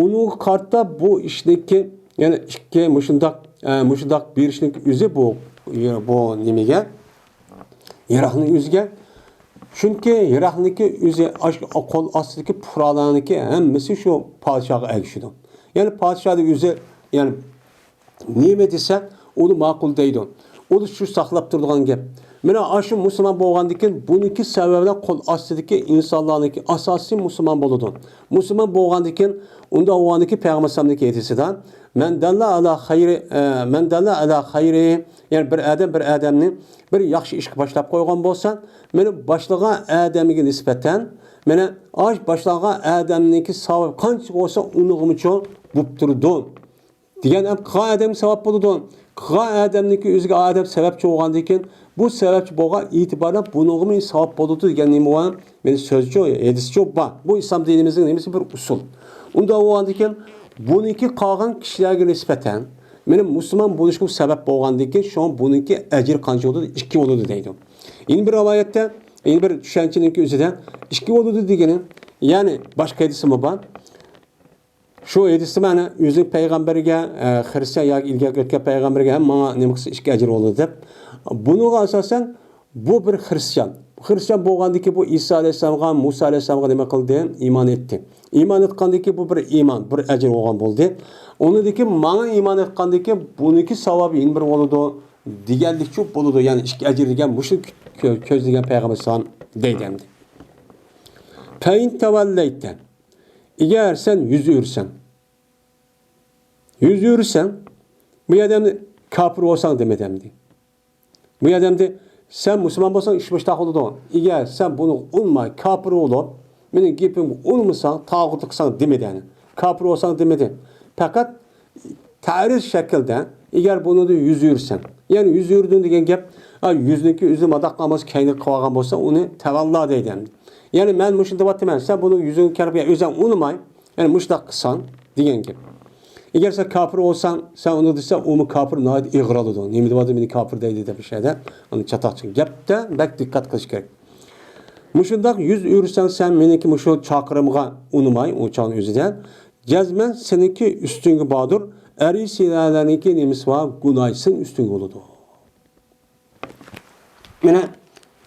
uni qarta bu ishniki, ya'ni ikki mushundaq berishning o'zi bu nimaga? Yiroqning o'ziga. Chunki yiroqniki o'zi qo'l ostidagi purolarniki hammasi shu podshohga agishidi. Yani padişahı özü, yani nime dese onu makul deydi. O da şu saklap durduğun gap. Mena aşı Müslüman boğandikin bununki sebebine kol astidiki insanlarınki asasi Müslüman boludu. Müslüman boğandikin onda o andaki peygambersamdaki etisinden men dalla ala hayri yani bir adamni bir yaxshi ish boshlab qo'ygan bo'lsa, meni boshlig'a adamiga nisbatan meni osh boshlig'a adamniki savob qancha bo'lsa unig'imcha bo'lib turdi. Degan ham qa adam savob bo'ldi. Qa adamniki o'ziga adam sababchi bo'lgandan keyin bu sababchi bo'lgan e'tiboran bunig'imi savob bo'ldi degan nima var? Meni so'zchi, hadischi bor. Bu islom dinimizning nimasi bir usul. Unda bo'lgandan keyin buniki qolgan kishilarga nisbatan meni musulmon bo'lishga sabab bo'lgandan keyin shu buniki ajr qancha bo'ldi? 2 bo'ldi deydi. Yeni bir rivoyatda, yeni bir tushunchaninki o'zida 2 bo'ldi degani, ya'ni boshqa hadismi bor? Şu hadisda mana o'zi payg'ambarga, xristian yoki ilgari o'tgan payg'ambarga ham menga nima qilsa 2 ajr bo'ldi deb. Bunuga asosan bu bir xristian bo'lgandan keyin bu İsa alayhisalomga, Musa alayhisalomga nima qildi? Iymon etdi. Iymon etgandan keyin bu bir iymon, bir ajr bo'lgan bo'ldi. Unidagi menga iymon etgandan keyin buniki savobi yana bir bo'ladi deganlikchi bo'ladi. Ya'ni 2 ajr degan mushuk ko'zlagan payg'ambar sallam deydi endi. Payin tavallaytan. Eğer sen yüz yürürsen, bu adamı kafir olsan demedemdi. Bu adamı sen Müslüman olsan iş başta oldu. Eğer sen bunu unmay kafir olup, Mening gepim olmasa tağut qilsan demedi yani. Kafir olsan demedi. Fakat tariz şekilde eğer bunu da yüz yürsen. Yani yüz yürdün degan gap, yüzniki üzüm adaqlamaz kayni qilgan bo'lsa, uni tavalla deydi. Yani men mushunda deyapman, sen bunu yüzün karbiya özün unumay, yani mushdaq qilsan degan gap. Eğer sen kafir olsan, sen onu dese, o mu kafir nayet iğralıdı. Nemi deyapti, meni kafir deydi de bir şeyde. Onu çataqçı gapda bak dikkat qilish kerak. Mushundaq yüz yürsen sen meniki mushu chaqirımga unumay, o çağın özüden. Cazmen seninki üstünge badır. Eri silalarınki nemisi var, gunaysın üstünge oludu. Mene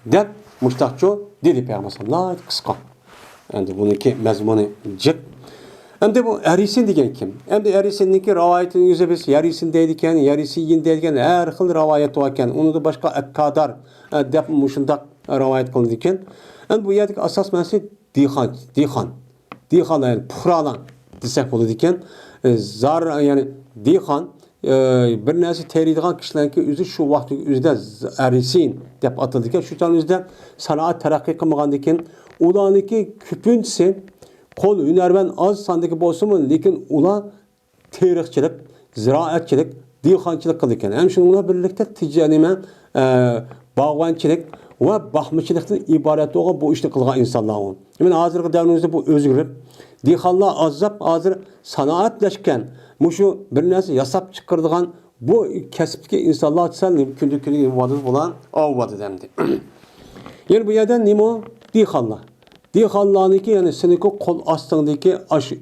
dep muştaqço dedi Peygamber nayet qısqa. Endi buniki mazmuni jiq. Endi bu Erisin degan kim? Endi Erisinninki rivayetini yüze biz Erisin deydiken, Erisiyin deydiken her xil rivayet var ekan. Onu da başqa akkadar dep mushundaq rivayet qilindi ekan. Endi bu yerdagi asas manasi Dixan yani puhralan desek bo'ladi ekan. Zar yani Dixan bir narsa teriydigan kishilarga o'zi shu vaqt o'zida Erisin deb ataldi ekan. Shu tan o'zida sanoat taraqqiy qilmagandan keyin ularniki ko'pinchisi qo'l hunarvan oz sondagi bo'lsa-mu, lekin ular teriqchilik, ziroatchilik, dehqonchilik qildi ekan. Ham shuninglar birlikda tijorat, bog'bonchilik va baxmichilikdan iborat bo'lgan bu ishni qilgan insonlar. Men hozirgi davrimizda bu o'zgarib, dehqonlar azab hozir sanoatlashgan, mushu bir narsa yasab chiqaradigan bu kasbdagi insonlar san kunlik ibodat bilan avvadi demdi. Yani bu yerdan nima dehqonlar? Dehqonlarniki yani seniki qo'l ostindagi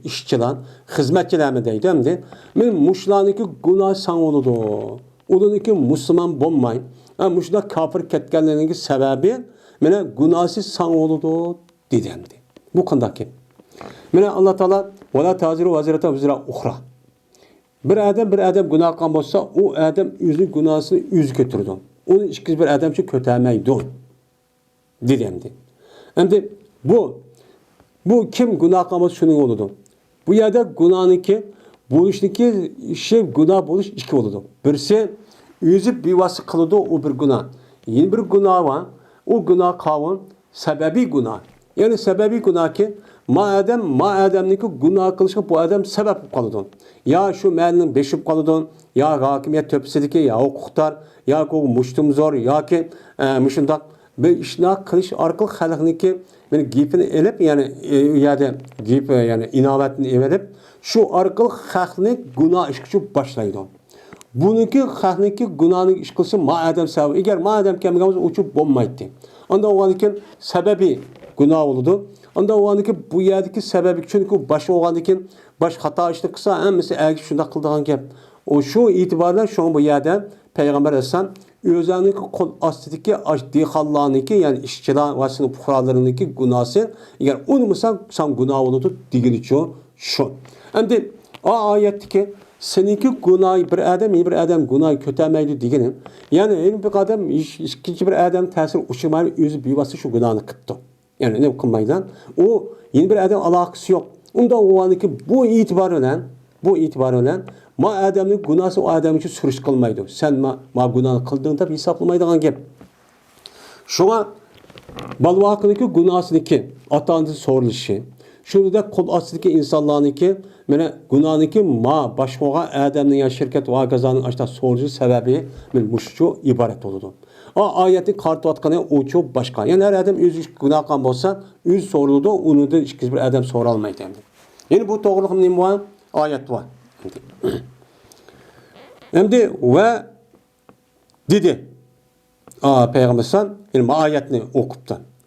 ishchilar, xizmatchilarmi deydi hamda. Men mushlarniki gunoh sanoladi. Ularniki musulmon bo'lmay, mushlar kafir ketganligining sababi mena gunohsiz sanoladi dedi hamda. Bu qanday gap? Mena Alloh taolo wala taziru vazirata vizra ukhra. Bir adam gunoh qilgan bo'lsa, u adam o'zi gunohini o'zi ko'taradi. Uni ikki bir odamcha ko'tarmaydi. Dedi hamda. Hamda bu kim günah qilmasa shuning bo'ladi. Bu yerda gunohniki bo'lishniki ishi gunoh bo'lish ikki bo'ladi. Birisi o'zi bevosita qiladi, u bir gunoh. Yana bir gunoh var. O gunoh qavun sababiy gunoh. Yani sababiy gunohki madamniki gunoh qilishga bu odam sabab qoladi. Ya shu malning beshib qoladi, ya hokimiyat to'pisidagi, ya huquqlar, ya ko mushtumzor yoki mushundaq bir ishni qilish orqali xalqniki meni gipini elib, yani yerde gip yani inovatni everib, shu orqali xalqni gunoh ishga boshlaydi. Buniki xalqniki gunohni ish qilsa madam sabab. Agar madam kelmagan bo'lsa, uchib bo'lmaydi. Onda o'g'aniki sababi gunoh bo'ladi. Onda o'g'aniki bu yerdagi sababi chunki bosh o'g'aniki bosh xato ishni qilsa, hammasi agi shunda qildigan gap. O shu e'tibordan shu bu yerda Payg'ambar alayhisalom o'zaniki qo'l ostidagi dehqonlarniki, yani ishchilar va sinf fuqarolariniki gunohi, agar unmasan sen gunoh bo'ladi degilicha shu. Endi o oyatdagi seniki gunoh bir odam gunoh ko'tarmaydi degani, ya'ni bir odam ikkinchi bir odam ta'sir ushmay o'zi bevosita shu gunohni qildi. Yani ne qilmaydan u yeni bir odam aloqasi yo'q. Unda o'g'aniki bu e'tibor bilan ma adamning gunohi o odam uchun surish qilmaydi. Sen ma gunohni qilding deb hisoblamaydigan gap. Shunga balvoqniki gunohniki ota-onasi so'rilishi, shunda qo'l ostidagi insonlarniki mana gunohniki ma boshqa odamning shirkat va gazoning ashta so'rilishi sababi men mushu iborat bo'ladi. O oyatni qartayotgani o'chu boshqa. Yani her adam o'zi gunoh qilgan bo'lsa, o'zi so'riladi, unidan ikki bir odam so'ra olmaydi. Yani bu to'g'rilik nima var? Oyat var. Endi ve dedi. Peygamber san ilmi ayetini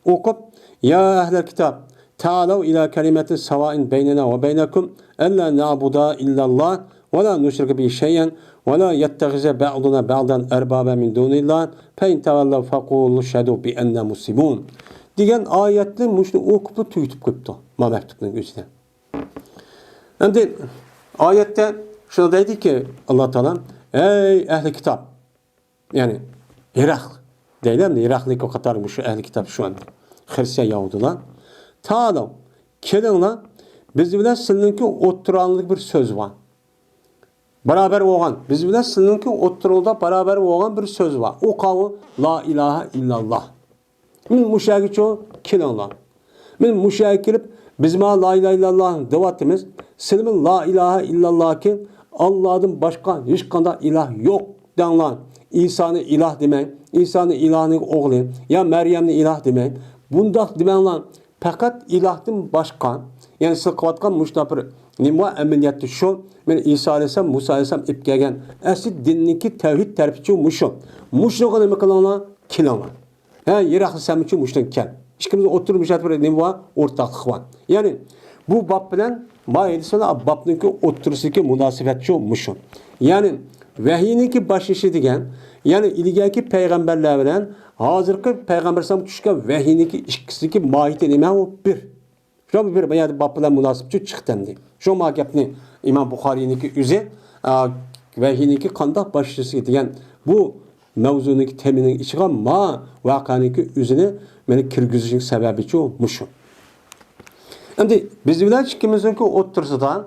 okup ya ehlel kitab ta'alu ila kelimetin savain beynena ve beynekum alla na'buda illallah ve la nuşrike bi şeyen ve la yettegize ba'duna ba'dan erbaba min dunillah fe in tevallav faqulu şedu bi enne muslimun diyen ayetli muşnu okup tüyütüp koyuptu. Ma mektubunun gözüne. Endi ayette şunu dedi ki Allah Teala ey ehli kitap, yani Irak değil mi? Irak'lık o kadar bu şu ehli kitap şu anda. Hristiyan Yahudiler. Ta'ala kelinler biz bilen sizinki oturanlık bir söz var. Beraber olan. Biz bilen sizinki oturulda beraber olan bir söz var. O kavı la ilahe illallah. Min müşahit çoğu kelinler. Men muşaya kelip biz ma la ilahe illallah devatimiz. Senin la ilahe illallah ki Allah'dan başka hiç kanda ilah yok denlan. İsa'nı ilah demeyin. İsa'nın ilahının oğlu ya Meryem'ni ilah demeyin. Bundak demeyin lan. Fakat ilahdan başka yani sıkıvatkan müştabir nima ameliyatı şu men İsa aleyhisselam Musa aleyhisselam ip gelgen asli dinninki tevhid terpiçi muşu. Muşu nima kılana kilana. Ha yiraklı sen için muştan kel. Hiç kimse oturmuş bir nima ortaklık var. Yani bu bab bilen Maidesine babnınki oturusiki münasebetçi muşu. Yani vahiyninki başışı degen yani ilgaki peygamberler bilen hazırki peygamber sallam düşken vahiyninki ikisiki mahiyeti nima o bir. Şu bir bayağı bab bilen münasebetçi çıktı di. Şu magapni İmam Bukhari'ninki üze vahiyninki kandak başışı degen bu mevzununki teminin içine ma vakanınki üzerine beni kirgizişin sebebi şu muşu. Şimdi biz bilen ikimizin otursadan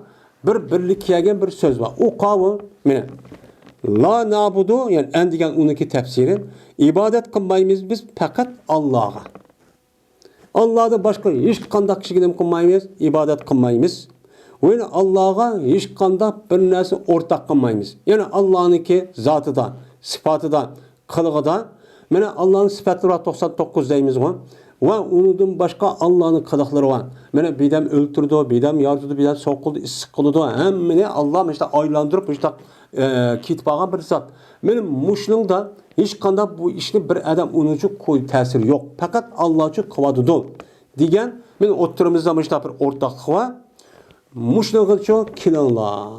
bir birlik yegen bir söz var. O kavı mene la nabudu yani endigen onunki tefsirin ibadet kılmayımız biz fakat Allah'a. Allah'da başka hiç kandak kişiyle kılmayımız, ibadet kılmayımız. Yani Allah'a hiç kandak bir neresi ortak kılmayımız. Yani Allah'ınki zatıdan, sıfatıdan, kılığıdan mene Allah'ın sıfatları 99 deyimiz var. Ve onundan başka Allah'ın kılıkları var. Mene bidem öldürdü, bidem yardıdı, bidem sokuldu, ıssık kılıdı. Hem mene Allah işte aylandırıp işte kitbağa bir zat. Mene muşlung da hiç kanda bu işini bir adam unucu koy tesiri yok. Fakat Allah için kıvadıdı. Digen mene oturumuzda işte bir ortaklık var. Muşlung için kilanla.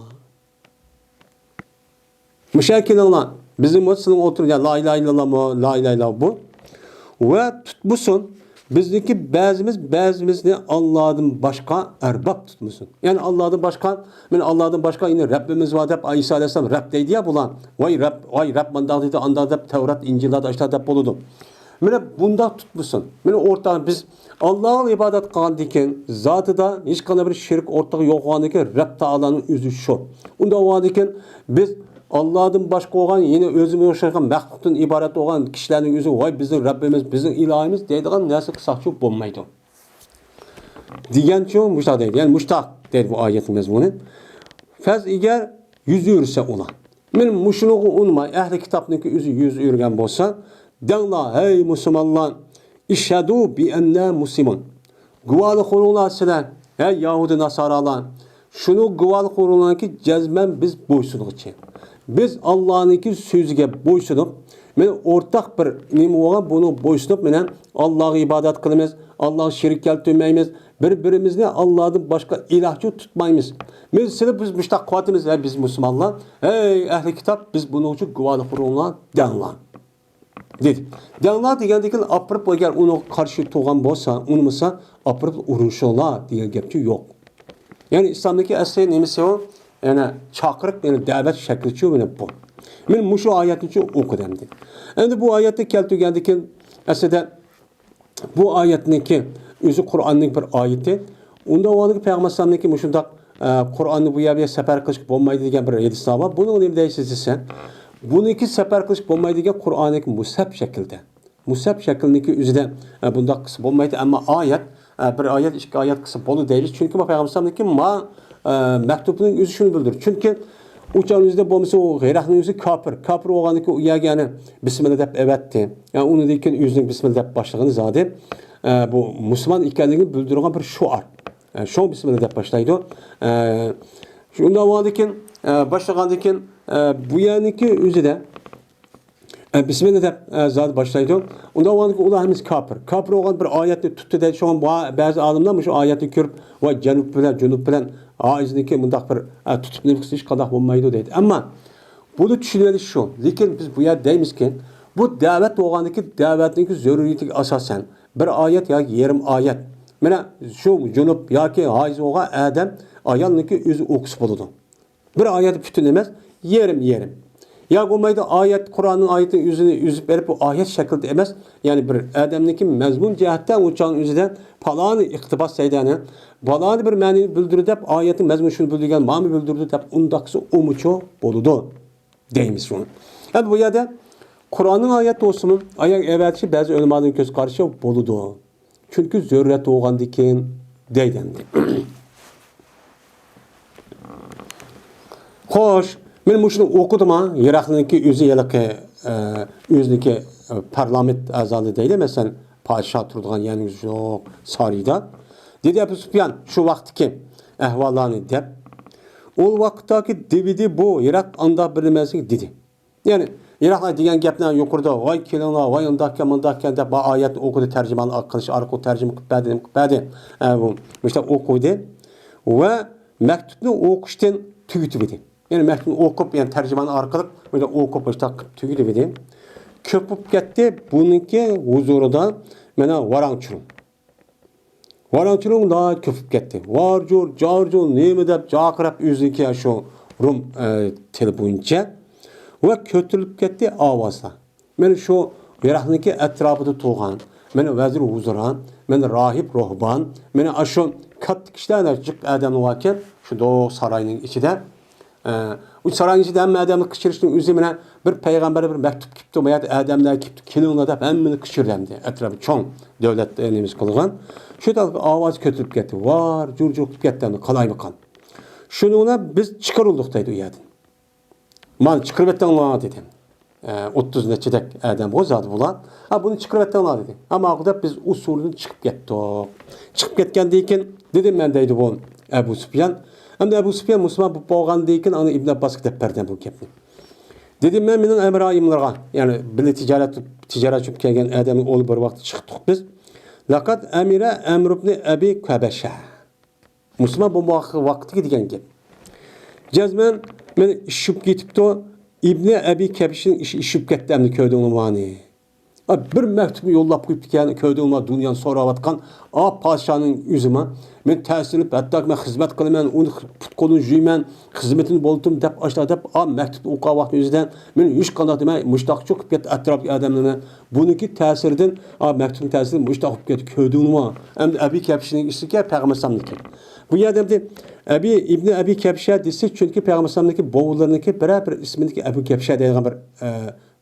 Muşa kilanla. Bizim o sınıf oturun ya la ilahe illallah mı, la ilahe illallah bu. Ve tutmuşsun. Bizdeki bazımız ne Allah'ın başka erbab tutmuşsun. Yani Allah'ın başka, yani Allah'ın başka yine Rabbimiz var hep İsa Aleyhisselam Rab deydi ya bulan. Vay Rab mandağıydı anda hep Tevrat, İncil'de işte hep buludu. Yani bunda tutmuşsun. Yani ortadan biz Allah'a ibadet kılan diken zatı da hiç kadar bir şirk ortağı yok olan diken Rab Ta'ala'nın yüzü şu. Onda o diken biz Allah'ın başka olan yine özümüz yaşayan məxluqdan ibaret olan kişilerin yüzü vay bizim Rabbimiz, bizim ilahimiz deydiğin nəsə qısaqçı olmaydı. Diyen çoğu müştaq deydi. Yani müştaq deydi bu ayetin mezmunu. Fəz eğer yüz yürüse olan. Benim muşluğu unma, ehli kitabındaki yüz yürüyen bolsa, denla hey Müslümanlar, işhedû bi enne muslimun. Guvalık olunlar silen, hey Yahudi Nasaralar, şunu guvalık olunlar ki cezmen biz boysunluq için. Biz Allah'ınki sözüge boysunup, ortak bir nime olan bunu boysunup, Allah'a ibadet kılımız, Allah'a şirik keltirmeyimiz, birbirimizni Allah'ın başka ilahçı tutmayımız. Mesela biz müştak kuvvetimiz, biz Müslümanlar, hey ehli kitap, biz bunu için guvalık kuruluna denlan. Dedi. Denlan degendekin apırıp eğer onu karşı tuğan bolsa, unumasa apırıp urunşola diye gepçi yok. Yani İslam'daki eseri nemesi o, yani çakırık yani davet şekli şu bu. Men muşu ayetini şu okudum. Endi bu ayette keltirgendeki aslında bu ayetninki özü Kur'an'ın bir ayeti. Onda o anki Peygamber sallallahu muşundak Kur'an'ı bu yerге sefer kılışıp olmaydı degen bir hadis var. Bunu ne deysiz bununki sefer kılışıp olmaydı degen Kur'an'daki musab şekilde. Musab şeklindeki özüde bunda kısıp olmaydı ama ayet bir ayet iki ayet kısıp onu değiliz. Çünkü bu Peygamber sallallahu mektubunun özü şunu bildirir. Çünkü uçağın yüzde bomisi o gayrakının yüzü kapır. Kapır oğlanı ki yani Bismillah deyip evetti. Yani onu deyken yüzünün Bismillah deyip başlığını zaten bu Müslüman ikenliğini bildiren bir şuar. Yani şu Bismillah deyip başlaydı. Şunda o deyken başlığındayken bu yani ki yüzü de Bismillah deyip zaten başlaydı. Onda o deyken ulan hemiz kapır. Kapır oğlan bir ayeti tuttu da şu an bazı adamlar şu ayeti görüp ve cünüp bilen aizdeki mundaq bir tutup nefsi iş kadar olmaydı deydi. Ama bunu düşünmeli şu. Lekin biz bu yer deymizken bu davet oğandaki davetindeki zörüriyeti asasen bir ayet ya yarım ayet. Mana şu cünüp ya ki aiz oğa adam ayalniki özü okusu buludu. Bir ayet bütün emez yarım. Ya olmaydı ayet Kur'an'ın ayetin yüzünü yüzüp verip bu ayet şekilde emez. Yani bir adamdaki mezmun cihetten uçağın yüzünden falanı iktibas seydeni falanı bir məni bildirdi dep ayetin mezmun şunu bildirgen mami bildirdi dep undaksı umuço boludu deyimiz şunu. Yani bu yerde Kur'an'ın ayet olsunun ayak evvelki bazı ölümadığın göz karşı boludu. Çünkü zörret oğandikin deydendi. Hoş, men bu şunu okudum ha. Irak'taki özünki parlament azalı değil mesela padişah turduğun yani yok sarayda. Dedi Ebu Süfyan şu vaktki ehvallarını dep. O vaktaki devidi bu Irak anda bilmezsin dedi. Yani Irak'ta diyen gaplar yukarıda vay kelinglar vay undakkan dep ayet okudu tercüman kılış arka tercüme küpedi. Bu işte okudu ve mektubunu okuştan tügütübedi. Yani mektubunu okup yani tercüman arkalık böyle okup işte tügütübedi. Köpüp gitti bununki huzurunda mena varançırım. Varançırım daha köpüp gitti. Varcur, carcur, neymi dep cakırap üzünki şu Rum tili boyunca ve kötülüp gitti avazla. Meni şu Irak'taki etrafında tuğan, meni vezir huzuran, meni rahip rohban, meni aşu kat kişilerle cık adamı varken şu Doğu sarayının içinde o sarayın içinde hem adamı kışırıştığın üzerine bir peygambere bir mektup kipti o ya adamlar kipti kilonla da hem kışır demdi etrafı çoğun devlet elimiz kılgan şu da avaz kötülüp gitti var curculuk gitti kalay bakan şununa biz çıkarıldık dedi o yerden man çıkarıvetten ona dedim 30 neçedek adam o zat bulan ha bunu çıkarıvetten ona dedi ama akıda biz usulünü çıkıp gittik çıkıp gitken deyken dedim ben deydi bu Ebu Süfyan hem de Ebu Süfyan Müslüman bu boğan deyken onu İbn Abbas kitap berden bu gapni. Dedim ben benim emrayimlarga yani bile ticaret çöp kelgen adamın oğlu bir vakti çıktık biz. Lakat emire Emr ibn Abi Kabeşe. Müslüman bu vakti gidigen gap. Cezmen men işip gitipti İbn Abi Kabeşe'nin işip getdemni köyde mani. Bir mektubu yollap koyup yani köyde olma dünyanın soravatkan a padişahın yüzüme men təsirlip hatta men hizmet kılımen onu futkolun jüymen hizmetini boldum dep aşağı dep a mektubu oqa vaxt yüzden men hiç kanat demey müştaq çok get atraf adamlarına bununki təsirden a mektubun təsirinden müştaq get köyde olma hem de Abi Kepşinin işi peygambersamdaki bu yerdemde Abi İbn Abi Kepşe dese çünkü peygambersamdaki boğullarındaki beraber ismindeki Abi Kepşe diye bir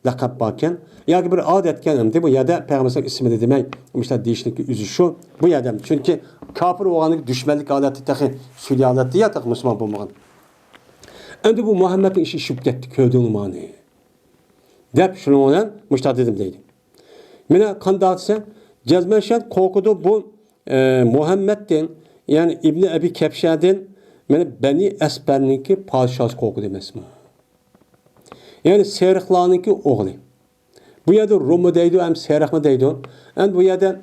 lakap bakken ya bir adetken hem de bu yerde peygamber ismi de demek işte değişiklik yüzü şu bu yerde çünkü kafir olanlık düşmanlık adeti tahi sülya adeti ya tak Müslüman bulmağın. Hem de bu Muhammed'in işi şüphetti köyde olmanı. Dep şunu olan müştah dedim deydi. Mine kandatsa cezmenşen korkudu bu Muhammed'den yani İbni Ebi Kepşe'den mine Beni Esper'ninki padişahı korku demez mi? Yani Seriklan'ınki oğlu. Bu yerde Rum'u deydi, hem Serik mi deydi. Yani bu yerde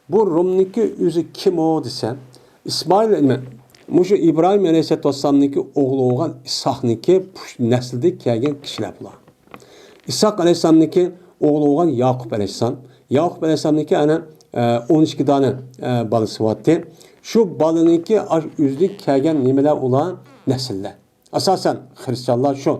bu Rum'ninki yüzü kim o desem, İsmail Muşu İbrahim Aleyhisselatü Vesselam'ninki oğlu olan İshak'ninki nesilde kelgen kişiler bular. İshak Aleyhisselam'ninki oğlu olan Yakup Aleyhisselam. Yakup Aleyhisselam'ninki 12 tane balısı vardı. Şu balınınki yüzlük kelgen nimeler olan nesiller. Asasen Hristiyanlar şu.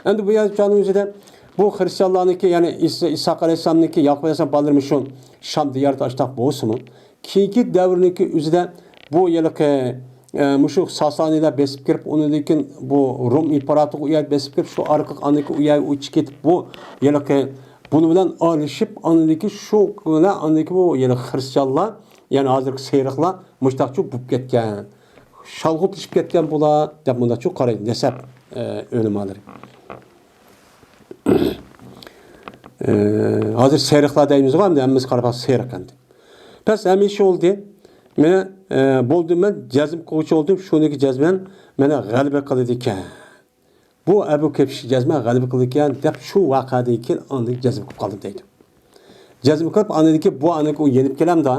Hem de bu yazıcının yüzünden bu Hristiyanlarınki yani İshak Aleyhisselam'ınki Yakup Aleyhisselam balırmış şu Şam diyarı taştak boğusu mu? Ki devrinki yüzünden bu yıllık Muşu Sasaniler besip girip onunki bu Rum İmparatorluğu uyay besip girip şu arka anındaki uyay uçkit bu yıllık bunu bilen alışıp anındaki şu anındaki bu yıllık Hristiyanlar yani hazır seyrikler müştakçı bup ketken şalgıp düşüp ketken bula dep bunda çok karaydı nesep ölüm alır. Hazır seyrikler deyimiz var mı? Emmimiz Karabağ seyriklendi. Pes emin şey oldu. Mene buldum ben cezim koçu oldum. Şundaki cezmen mene galibe kıldı ki. Bu Ebu Kepşi cezmen galibe kıldı ki. Dep şu vakadayken andaki cezim kaldı deydim. Cezim kalıp andaki bu andaki o yenip gelen de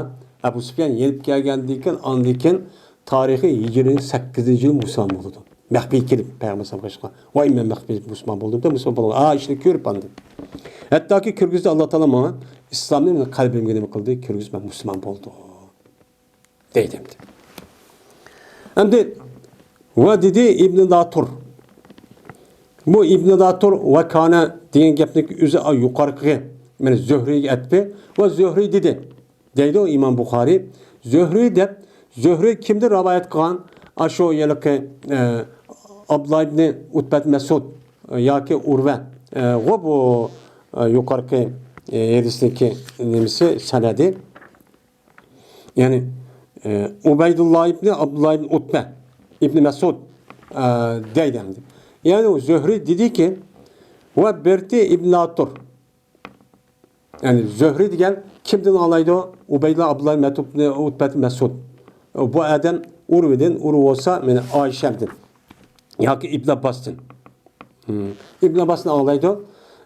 Ebu Süfyan yenip gelgendiyken andaki tarihi Hicri'nin 8. yıl Müslüman oldu. Mehbi kelip Peygamber sallallahu vay ben mehbi Müslüman buldum da Müslüman buldum. İşte körüp andı. Hatta ki Kürgüz'de Allah Teala bana İslam'ın kalbimde ne kıldı? Kürgüz ben Müslüman oldu. Deydim. Hem de ve dedi İbn Datur. Bu İbn Datur ve kana diyen gapnik üzü yukarı yani Zöhri'yi etdi ve Zöhri dedi. Deydi o İmam Bukhari. Zöhri de Zöhri kimdir rivayet kılan? Aşo yılık Abdullah ibn Utbet Mesud ya ki Urve o bu yukarıki hadisteki nemisi senedi Yani Ubeydullah İbni Abdullah İbni Utbe İbni Mesud deydi. Yani o Zühri dedi ki ve Berti İbni Atur. Yani Zühri diyen kimden alaydı o? Ubeydullah Abdullah İbni Utbe Mesud. Bu adam Urve'den, Urve olsa yani Ayşe'den. Ya ki İbn Abbas'ın. İbn Abbas'ın alaydı.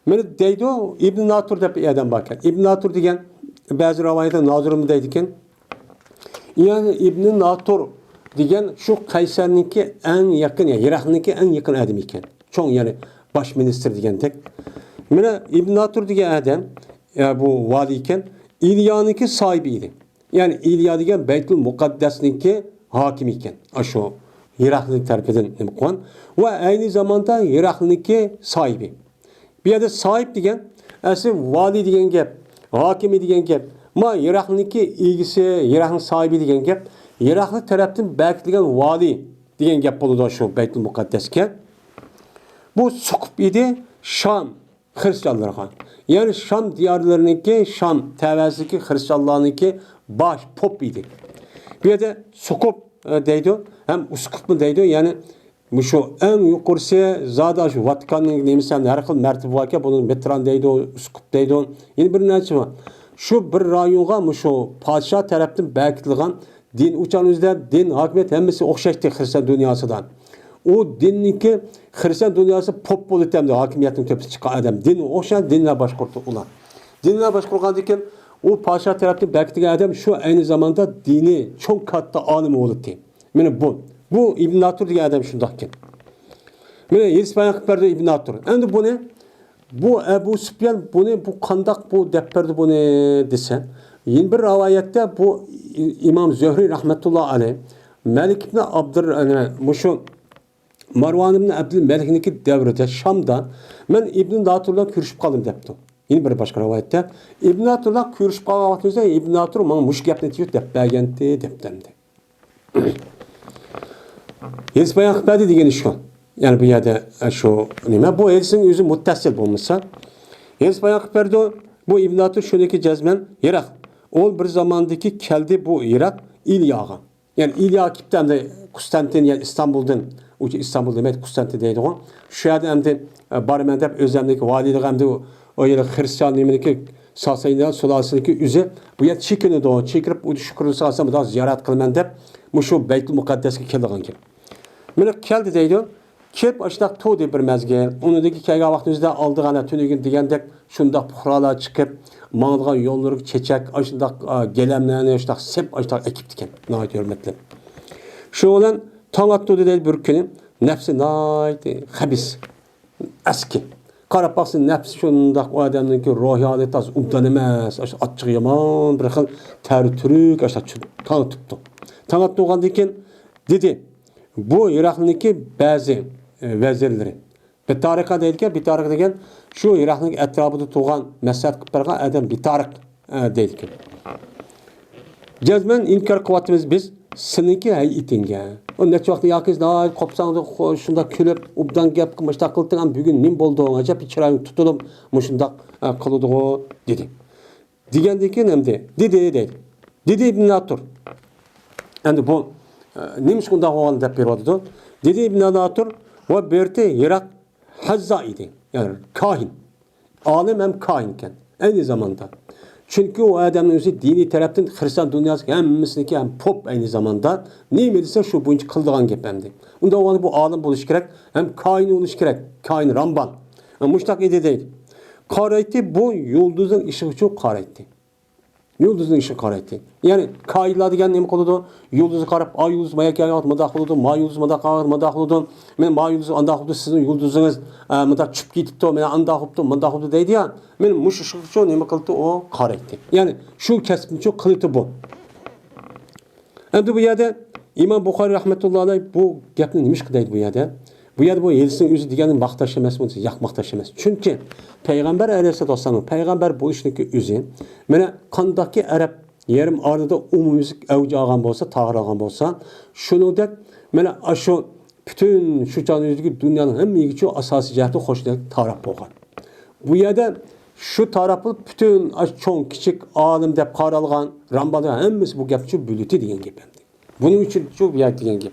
Meni deydi o İbn Natur deb adam bakar. İbn Natur degan bazı rivayette Nazırım deydiken yani İbn Natur degan şu Kaysarniki en yakın ya Irak'niki en yakın adam iken. Çoğun yani baş minister degandek. Meni İbn Natur degan adam ya bu vali iken İlya'nınki sahibiydi. Yani İlya degan Beytül Mukaddes'ninki hakim iken. Aşo Irak'lık tarafından koyan ve aynı zamanda Irak'lıki sahibi. Bir yerde sahip degen, asıl vali degen gap, hakimi degen gap. Ma Irak'lıki ilgisi, Irak'ın sahibi degen gap. Irak'lık taraftan belirtilen vali degen gap buludu şu Beytül Mukaddes'ke. Bu Sukup idi Şam Hristiyanlarına. Yani Şam diyarlarındaki, Şam tevezzdeki Hristiyanlarındaki baş pop idi. Bir yerde Sukup deydi, hem Uskup mu deydi yani şu en yukarısı zaten şu Vatikan'ın neymişsem her kıl mertebe var ki bunun Metran deydi, Uskup deydi. Yine bir neyse var. Şu bir rayonga şu padişah tarafından belirtilgan din uçağınızda din hakimiyet hemmesi okşaştı Hristiyan dünyasından. O dinninki Hristiyan dünyası pop bulup hem de hakimiyetin köpüsü çıkan adam. Din okşan dinle başkurdu ulan. Dinle başkurgan diken o padişah tarafından belirtilgan adam şu aynı zamanda dini çok katta alim olup diye. Yani bu İbn Natur diye adam şundakken. Mene Yispayak berdi İbn Natur. Endi bu ne? Bu Ebu Süfyan bu ne? Bu kandak bu depperdi bu ne desen. Yine bir rivayette bu İmam Zühri rahmetullah aleyh Melik ibn Muşu Marwan ibn Abdülmelik'niki devrede Şam'da ben İbn Natur'la görüşüp kaldım depti. Yine bir başka rivayette İbn Natur'la görüşüp kalan vaktimizde İbn Natur bana muş gapni diyor depbegenti deptemdi. Yispayak berdi degen iş şu. Yani bu yerde şu nime bu elsin yüzü muttasıl bulmuşsa. Yispayak berdi bu İbn Natur şöyleki cezmen Irak. O bir zamandaki keldi bu Irak İlya'ga. Yani İlya kipten de Konstantin yani İstanbul'dan İstanbul demek Konstantin deydi o. Şu yerde hem de Barmendep özlemdeki valilik hem de o yeri Hristiyan nimindeki Sasayin'den Sulası'ndaki üzü bu yer çekini de o çekirip o şükürlü sahasını da ziyaret kılmen dep şu Beytül Mukaddes'e keldiğin gibi. Mene keldi deydi. Kep aşdak to'di bir mezgil. Unudaki kelgan vaqtimizda aldığana tünügün degandek şundaq puhralar çıkıp mağdığan yolları çeçek aşdak gelemlerini aşdak sep aşdak ekip diken. Nayet hürmetli. Şu olan tang attı değil bir günü nefsi nayet habis. Eski. Qarab baxsın nefsi şundaq o adamınki ruhiyatı az ubdan emas. Açıq yaman bir xil tərtürük aşdak tang tuttu. Tang attı olğandan keyin dedi bu Irak'nınki bazı vezirleri. Bir tarika deyilken bir tarika degen şu Irak'nın etrafında tuğan mesat kıpırga adam bir tarik deyilken. Cezmen inkar kuvvetimiz biz seninki hayitinge. O neçe vakti yakız daha kopsandı şunda külüp ubdan gap kılmışta kıldıgan bugün nim boldu acaba bir çırağın tutulup muşunda kılıdı o dedi. Digendeki nemdi. Dedi İbn Natur. Yani bu neymiş kunda olan da periyodu. Dedi İbn Natur ve berti Irak hazza idi. Yani kahin. Alim hem kahinken. Aynı zamanda. Çünkü o adamın özü dini taraftan Hristiyan dünyası hem misliki hem pop aynı zamanda. Neyse şu bunca kıldığan gepemdi. Onda o bu alim buluş gerek hem kahin oluş gerek. Kahin Ramban. Muştak idi değil. Karayeti bu yıldızın ışığı çok karayeti. Yıldızın ışığı karayeti. Yani kainler degen nemi kılıdı? Yıldızı karıp ay yıldız mayak yagat mıdak kılıdı, ma yıldız mıdak kılıdı. Men ma yıldız anda kılıdı sizin yıldızınız mıdak çüp gitipti, men anda kılıdı, mıdak kılıdı deydi ya. Men muş ışığı çok nemi kılıdı o karayeti. Yani şu kesbin çok kılıdı bu. Hem de bu yerde İmam Bukhari rahmetullahi aleyh bu gapni nemiş kıdaydı bu yerde? Bu yerde bu elsin özü degenin maqtaş emas, bunu yak maqtaş emas. Çünkü Peygamber aleyhissalatu Peygamber bu işniki özü mene qandaki Arab yerim arada umumizlik avcı algan bolsa, tağır algan bolsa, şunudek mene aşu bütün şu canlıdaki dünyanın hem ilgiçi asası cihati hoşluq taraf bolgan. Bu yerde Şu tarafı bütün çoğun küçük alim dep qaralgan, Ramban'ın hemmesi bu gap için bülütü degan gap. Bunun için çok yer degan gap.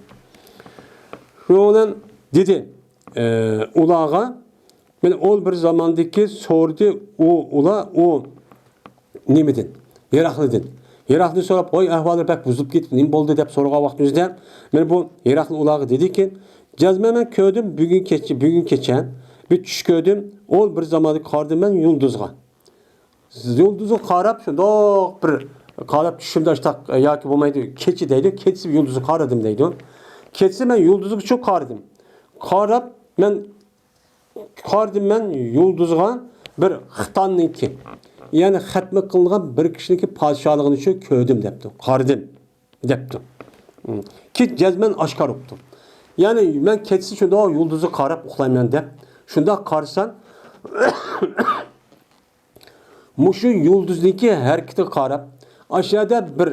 Şo'dan dedi, ulağa, men ol bir zamandaki sordu o nimedin, Herakli'din. Herakli sorap, oy ahvalı pek buzulup gitti, nim boldu dep soruğa vaxtımızda. Men bu Herakli ulağı dedi ki, cazmemen köydüm bugün keçen, bir tuş köydüm, ol bir zamanda qardım ben yulduzga. Yulduzu qarab, şundoq bir qarab tushimda ashtaq yoki bo'lmaydi, kechi deydi, kechsi yulduzni qaradim deydi. Kechsi men yulduzni çok qaradim. Qarab men yulduzga bir Xitonniki, ya'ni xatmi qilingan bir kishiniki podshohligini shu ko'rdim debdi. Qaradim debdi. Ki jazman oshkor bo'ldi. Ya'ni men kechsi shundoq yulduzni qarab uxlayman deb, shundoq qarasam Muşu yulduzniki hareketi qarab, aşağıda bir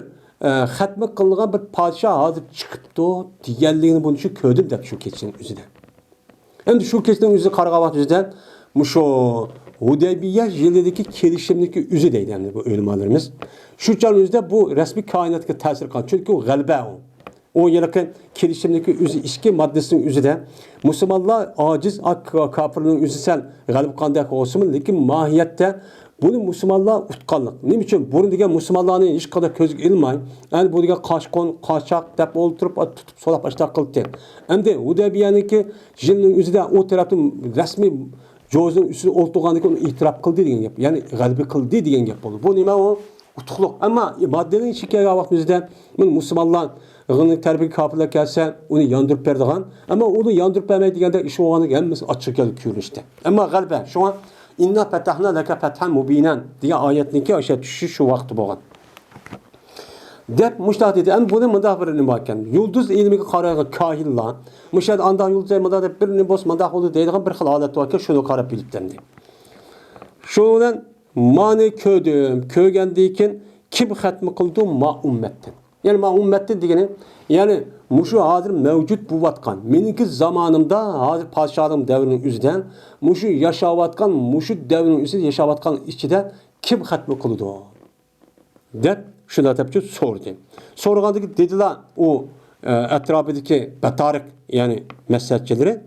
xatmi qilingan bir podshoh hozir chiqibdi deganligini buni shu ko'rdim deb shu kechning o'zida. Endi shu kechning o'zida qaragan vaqtimizda mushu Hudaybiya yilidagi kelishimniki o'zi deydi endi bu o'limalarimiz. Shu chal o'zida bu rasmiy koinotga ta'sir qilgan. Chunki u g'alaba u. O yılki kelişimdeki üzü işki maddesinin üzü de Müslümanlar aciz kafirlerin üzü sen galip kandak olsun lekin mahiyette bunu Müslümanlar utkanlık. Ne için? Bunun diye Müslümanların hiç kadar közük ilmay. Yani bu diye kaçak dep oturup tutup solap açtak kıldı. Hem de Hudaybiyanınki jilnin üzü de o tarafın resmi Jozun üstü olduğundaki onu itiraf kıldı diyen yap. Yani galibi kıldı diyen yap oldu. Bu nime o utukluk. Ama maddenin şikayet vaktimizde Müslümanlar Ağını terbiye kapılar gelse onu yandırıp verdiğin ama onu yandırıp vermeyi diyende iş olanı gelmesi açık gelip işte. Ama galiba şu an inna fetahna leke fethan mubinen diye ayetindeki aşağı düşüşü şu vakti boğan. Dep müştahat dedi. Ama bunu mıdah birini bakken. Yıldız ilmi karaya kahilla. Müştahat andan yıldız mıdah birini boz mıdah oldu deydiğin bir xil alet varken şunu karab bilip dendi. Şundan mani köydüm. Köygendiyken kim hatmi kıldı ma ümmetten. Yani ma ümmetten degeni yani muşu hazır mevcut buvatkan. Meniki zamanımda hazır padişahım devrinin üzüden muşu yaşavatkan, muşu devrinin üzüden yaşavatkan içinde kim hatmi kıldı o? Dep şuna tepki sordu. Sorgandaki dediler o etrafındaki batarik yani mesajcıları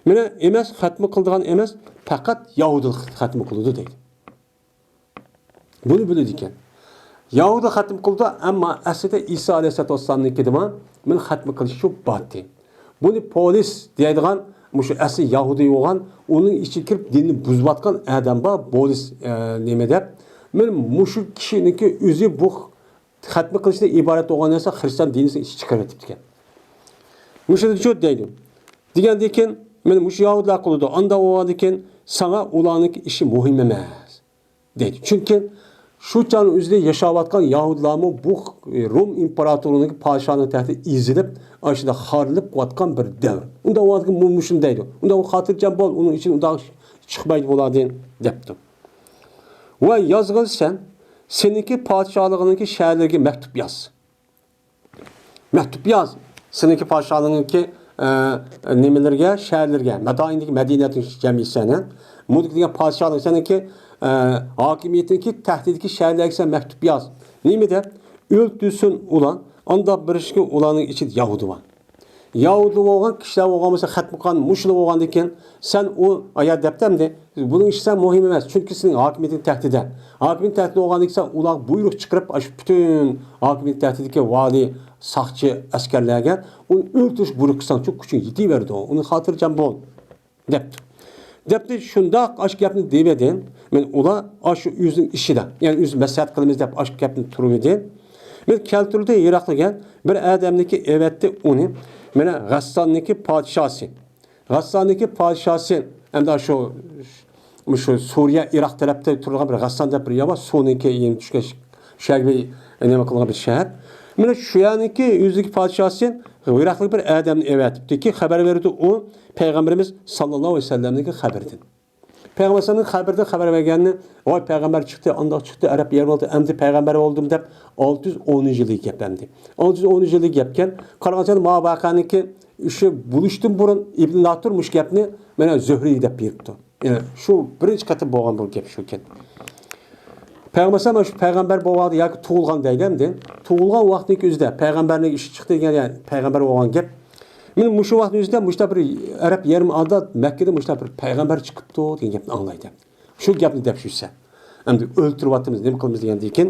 mene emes hatmi kıldığan emes fakat Yahudilik hatmi kıldı değil. Bunu böyle diken. Yahudi hatm kıldı ama aslında İsa Aleyhisselatü Vesselam'ın kedima men hatm kılışı şu battı. Bunu polis diydiğin muşu asli Yahudi olan onun içi kirip dinini buzbatkan adam ba polis neme dep men muşu kişininki özü bu hatm kılışda ibaret olan ise Hristiyan dinini içi çıkarıp diken. Muşu da çok deydim. Digen diken men muşu Yahudiler kıldı anda o diken sana ulanık işi muhim emez dedi. Çünkü şu çağın üzerinde yaşavatkan Yahudilarımı bu Rum İmparatorluğu'ndaki padişahının tehti izleyip aşağıda harılıp kuatkan bir devr. Onda o adın mumuşun deydi. Onda o hatırcan bol, onun için onda çıkmaydı oladığını depti. Ve yazgın seninki padişahlığındaki şehirlerine mektup yaz. Mektup yaz. Seninki padişahlığındaki nemelerine, şehirlerine, Medaine'deki Medine'nin cemiyesine, Mudik'teki padişahlığın seninki hakimiyetindeki tehditdeki şehirlerine sen mektup yaz. Neymi de? Öldürsün ulan, anda birişki ulanın içi Yahudi var. Yahudi olan kişiler olan mesela hatmukan, muşlu olan diken sen o ayet deptem de bunun işi sen muhim emez. Çünkü senin hakimiyetin tehdiden. Hakimiyetin tehdidi olan diken ulan buyruk çıkarıp bütün hakimiyetin tehdidindeki vali, sakçı askerlerine onu öldürüş buyruk kısan çok küçük yedi verdi o. Onu hatırlayacağım bol. Depti. Depti şunda aşk yapını devedin. Men ula aşı yüzün işi de. Yani yüz mesaat kılımız dep aşk yapını turu edin. Men keltirdi Iraklıgen bir adamdaki evetti onu. Mene Gassan'daki padişahı. Gassan'daki padişahı hem de şu Suriye Irak tarafta turulgan bir Gassan'da bir yava sonunki yeni düşken şehir ne kılgan bir şehir. Mene şu yaniki yüzdeki padişahı Iraklı bir adam evetti ki haber verdi o Peygamberimiz sallallahu aleyhi ve sellem'deki haberdi. Peygamber'in haber vergenini o peygamber çıktı, anda çıktı, Arap yer oldu, emdi peygamber oldum deyip 610 yıllık yaplandı. 610 yıllık yapken, Karancan'ın mağabakanı ki işi buluştum burun, İbn-i Laturmuş yapını, bana Zöhre'yi de birikti. Yani şu birinchi qatim bo'lgan bu gap shu ekan. Payg'ambar shu payg'ambar bo'ladi yoki tug'ilgan deydi. Tug'ilgan vaqtning o'zida payg'ambarning ishi chiqdi degan, ya'ni payg'ambar bo'lgan gap. Men mushu vaqtning o'zida mushta bir Arab yarim adad Makkada mushta bir payg'ambar chiqibdi degan gapni anglaydi. Shu gapni deb shuysa. Endi o'ltiryapmiz, nima qilamiz degandan keyin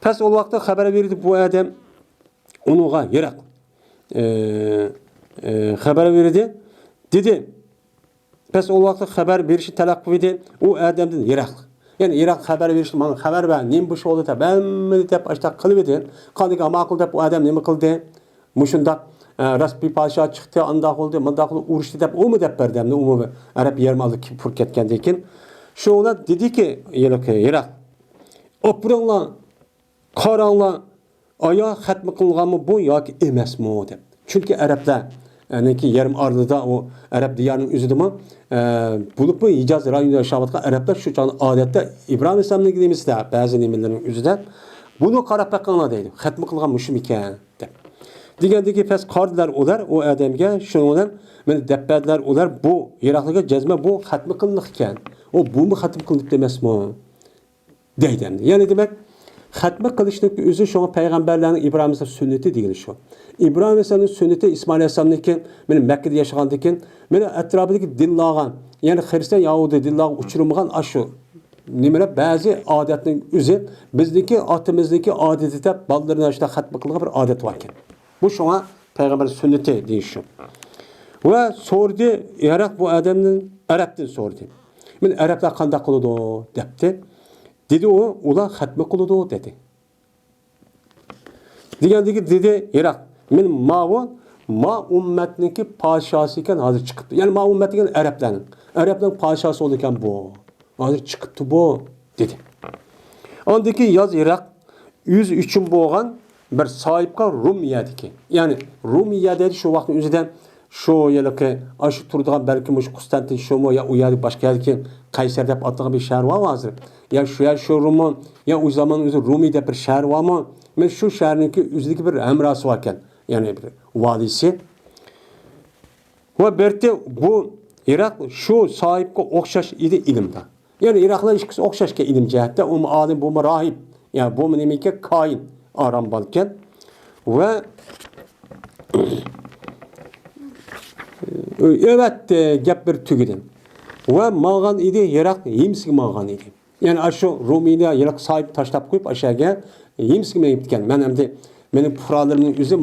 pes o vaqtda xabar berdi bu odam unuga yiroq. Xabar berdi. Dedi pes o vaqtda xabar berishni talab qildi, u odamdan yiroq. Yani Irak xabar berishni, mana xabar ver, nima bu bo'ldi deb, hammani deb ashta qilib edi. Qanday ma'qul deb u odam nima qildi? Mushunda rasmiy podsho chiqdi, undaq bo'ldi, mundaq qilib urushdi deb, u mu deb berdi, umumiy Arab yarmarda pur ketgandan keyin şuna dedi ki Irak, "Opuringlar, qaranglar, aya xatmi qilganmi bu yoki emasmi?" deb. Chunki Arablar ki yarım arlıda o Arap diyarının üzüdümü bulup bu Hicaz rayonunda yaşavatkan Araplar şu çağın adette İbrahim Aleyhisselam'ın gidimiz de bazı nimetlerin üzüden bunu qarab bakkanlar deydi. Xatmi qilgan müşüm iken de. Degandeki pes qardilar ular o adamga şundan men deppadilar ular bu Iraklıga cezme bu xatmi qiliniq iken. O bu mu xatmi qilinib demasmi? Deydi. Yani demek xatmi qilishning o'zi şuna payg'ambarlarning İbrahim Aleyhisselam sünneti degani şu. İbrahim Aleyhisselam'ın sünneti İsmail Aleyhisselam'daki benim Mekke'de yaşagandan keyin meni etrafındaki dillag'an, yani Hristiyan Yahudi dillag'ı uçurmagan aşı nimeler bazı adetlerin özü bizdeki atımızdaki adeti de ballarına işte xatmi qilgan bir adet var ekan. Bu şuna peygamber sünneti deyişi. Ve sordu Irak bu adamın Arap'tan sordu. Men Araplar qanday qiladi debdi. Dedi o, ular xatmi qiladi dedi. Degandiki dedi Irak, men ma ummatniki podshosi ekan hozir chiqibdi. Ya'ni ma ummat degan Arablarning podshosi bo'ldi ekan bu. Hozir chiqibdi bu dedi. Ondaki yoz Irak 103 bo'lgan bir sohibga Rumiyadiki. Ya'ni Rumiya dedi shu vaqtning o'zida shu yerga aşı turadigan balki mush Konstantin shomo ya u yerda boshqa yerga Qaysar deb atalgan bir shahar var hozir. Ya şu Rumon ya o zaman o'zi Rumi deb bir shahar varmi? Men shu shaharniki o'zidagi bir hamrosi bor ekan. Yani bir valisi. Ve berti bu Irak şu sahipga o'xshash edi ilmda. Yani Iraklar ikkisi o'xshashga ilm jihatda, u alim bu rahib. Yani bu nimaki kain aram balkan ve evet gap bir tugidi. Ve mağan idi Irak yemsig mağan idi. Yani aşu Rumi'de Irak sahip taşlap koyup aşağıya yemsig menip gitken. Ben hem de benim puralarımın yüzü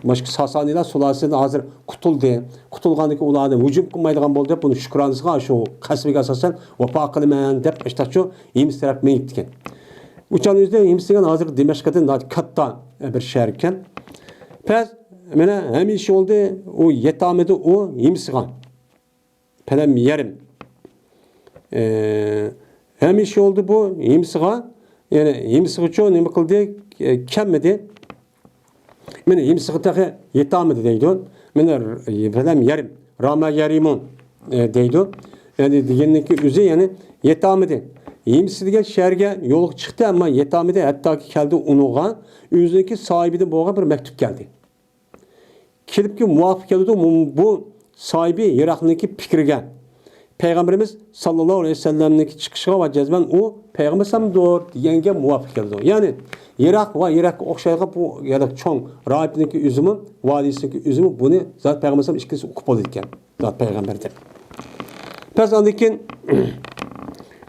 başka Sasaniler sulasından hazır kutuldu. Kutulgandaki ulardan hücum kılmaydıgan boldu dep bunu şükranızga aşu kasbiga asasen vapa kılman dep işte şu yemsig taraf menip gitken. Uçan yüzde yemsig'in hazır Dimashq'dan katta bir şehirken. Pes mene hem iş oldu o yetamedi o yemsig'an. Pelem yerim. Hem iş oldu bu yemsig'a. Yani yemsig'i çoğu nima qildi kemmedi. Mene yemsig'i tağı yetamedi deydi. Mene pelem yerim. Rama yerimun deydi. Yani degeniki özü yani yetamedi. Yemsi degan shaharga yo'l chiqdi, ammo yetamidi, hattoki keldi unuga o'ziniki sohibidan bo'lgan bir maktub keldi. Kelibki muvofiq keldi bu sohibi Iroqniki fikriga. Payg'ambarimiz sallallohu alayhi vasallamniki chiqishiga va jazman u payg'ambar samdur deganga muvofiq keldi. Ya'ni Iroq va Iroqqa o'xshagan bu yana cho'ng rohibniki o'zimi, valisiniki o'zimi buni zot payg'ambar sam ikkisi o'qib oldi ekan. Zot payg'ambardan. Pes ondan keyin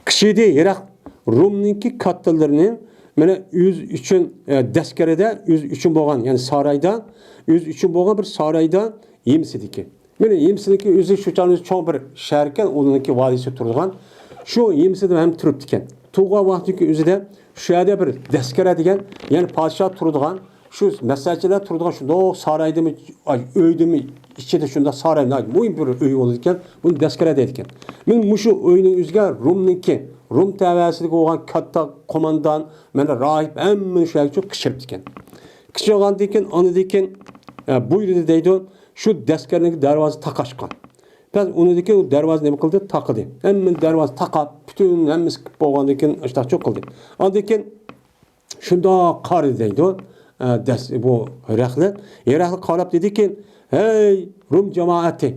Kişide Irak Rum'niki kattalarının mana 103 daskarida 103 bo'lgan, yani sarayda 103 bo'lgan bir sarayda yemsidiki. Mana yemsidiki o'zi shu chog'da cho'ng bir shahar ekan, uniki valisi turgan. Shu yemsida ham turibdi ekan. Tug'a vaqtiki o'zida shu yerda bir daskara degan, yani podsho turadigan, shu masajilar turadigan shundoq saraydimi, uydimi, ichida shunda sarayda muhim bir uy bo'ldi ekan, buni daskara deydi ekan. Men mushu uyning o'ziga Rumniki Rum tavasida bo'lgan katta qo'mondan mana rohib hamma shu yerga qishiribdi ekan. Qishirgandan keyin anidan buyurdi deydi, shu daskarning darvozasi taqashgan. Biz unidagi u darvoza nima qildi? Taqidi. Hamma darvoza taqab, butun hammasi bo'lgandan keyin ishtachoq qildi. Ondan keyin shundoq qari deydi. Bu Iroqlar qarab dediki, "Hey Rum jamoati,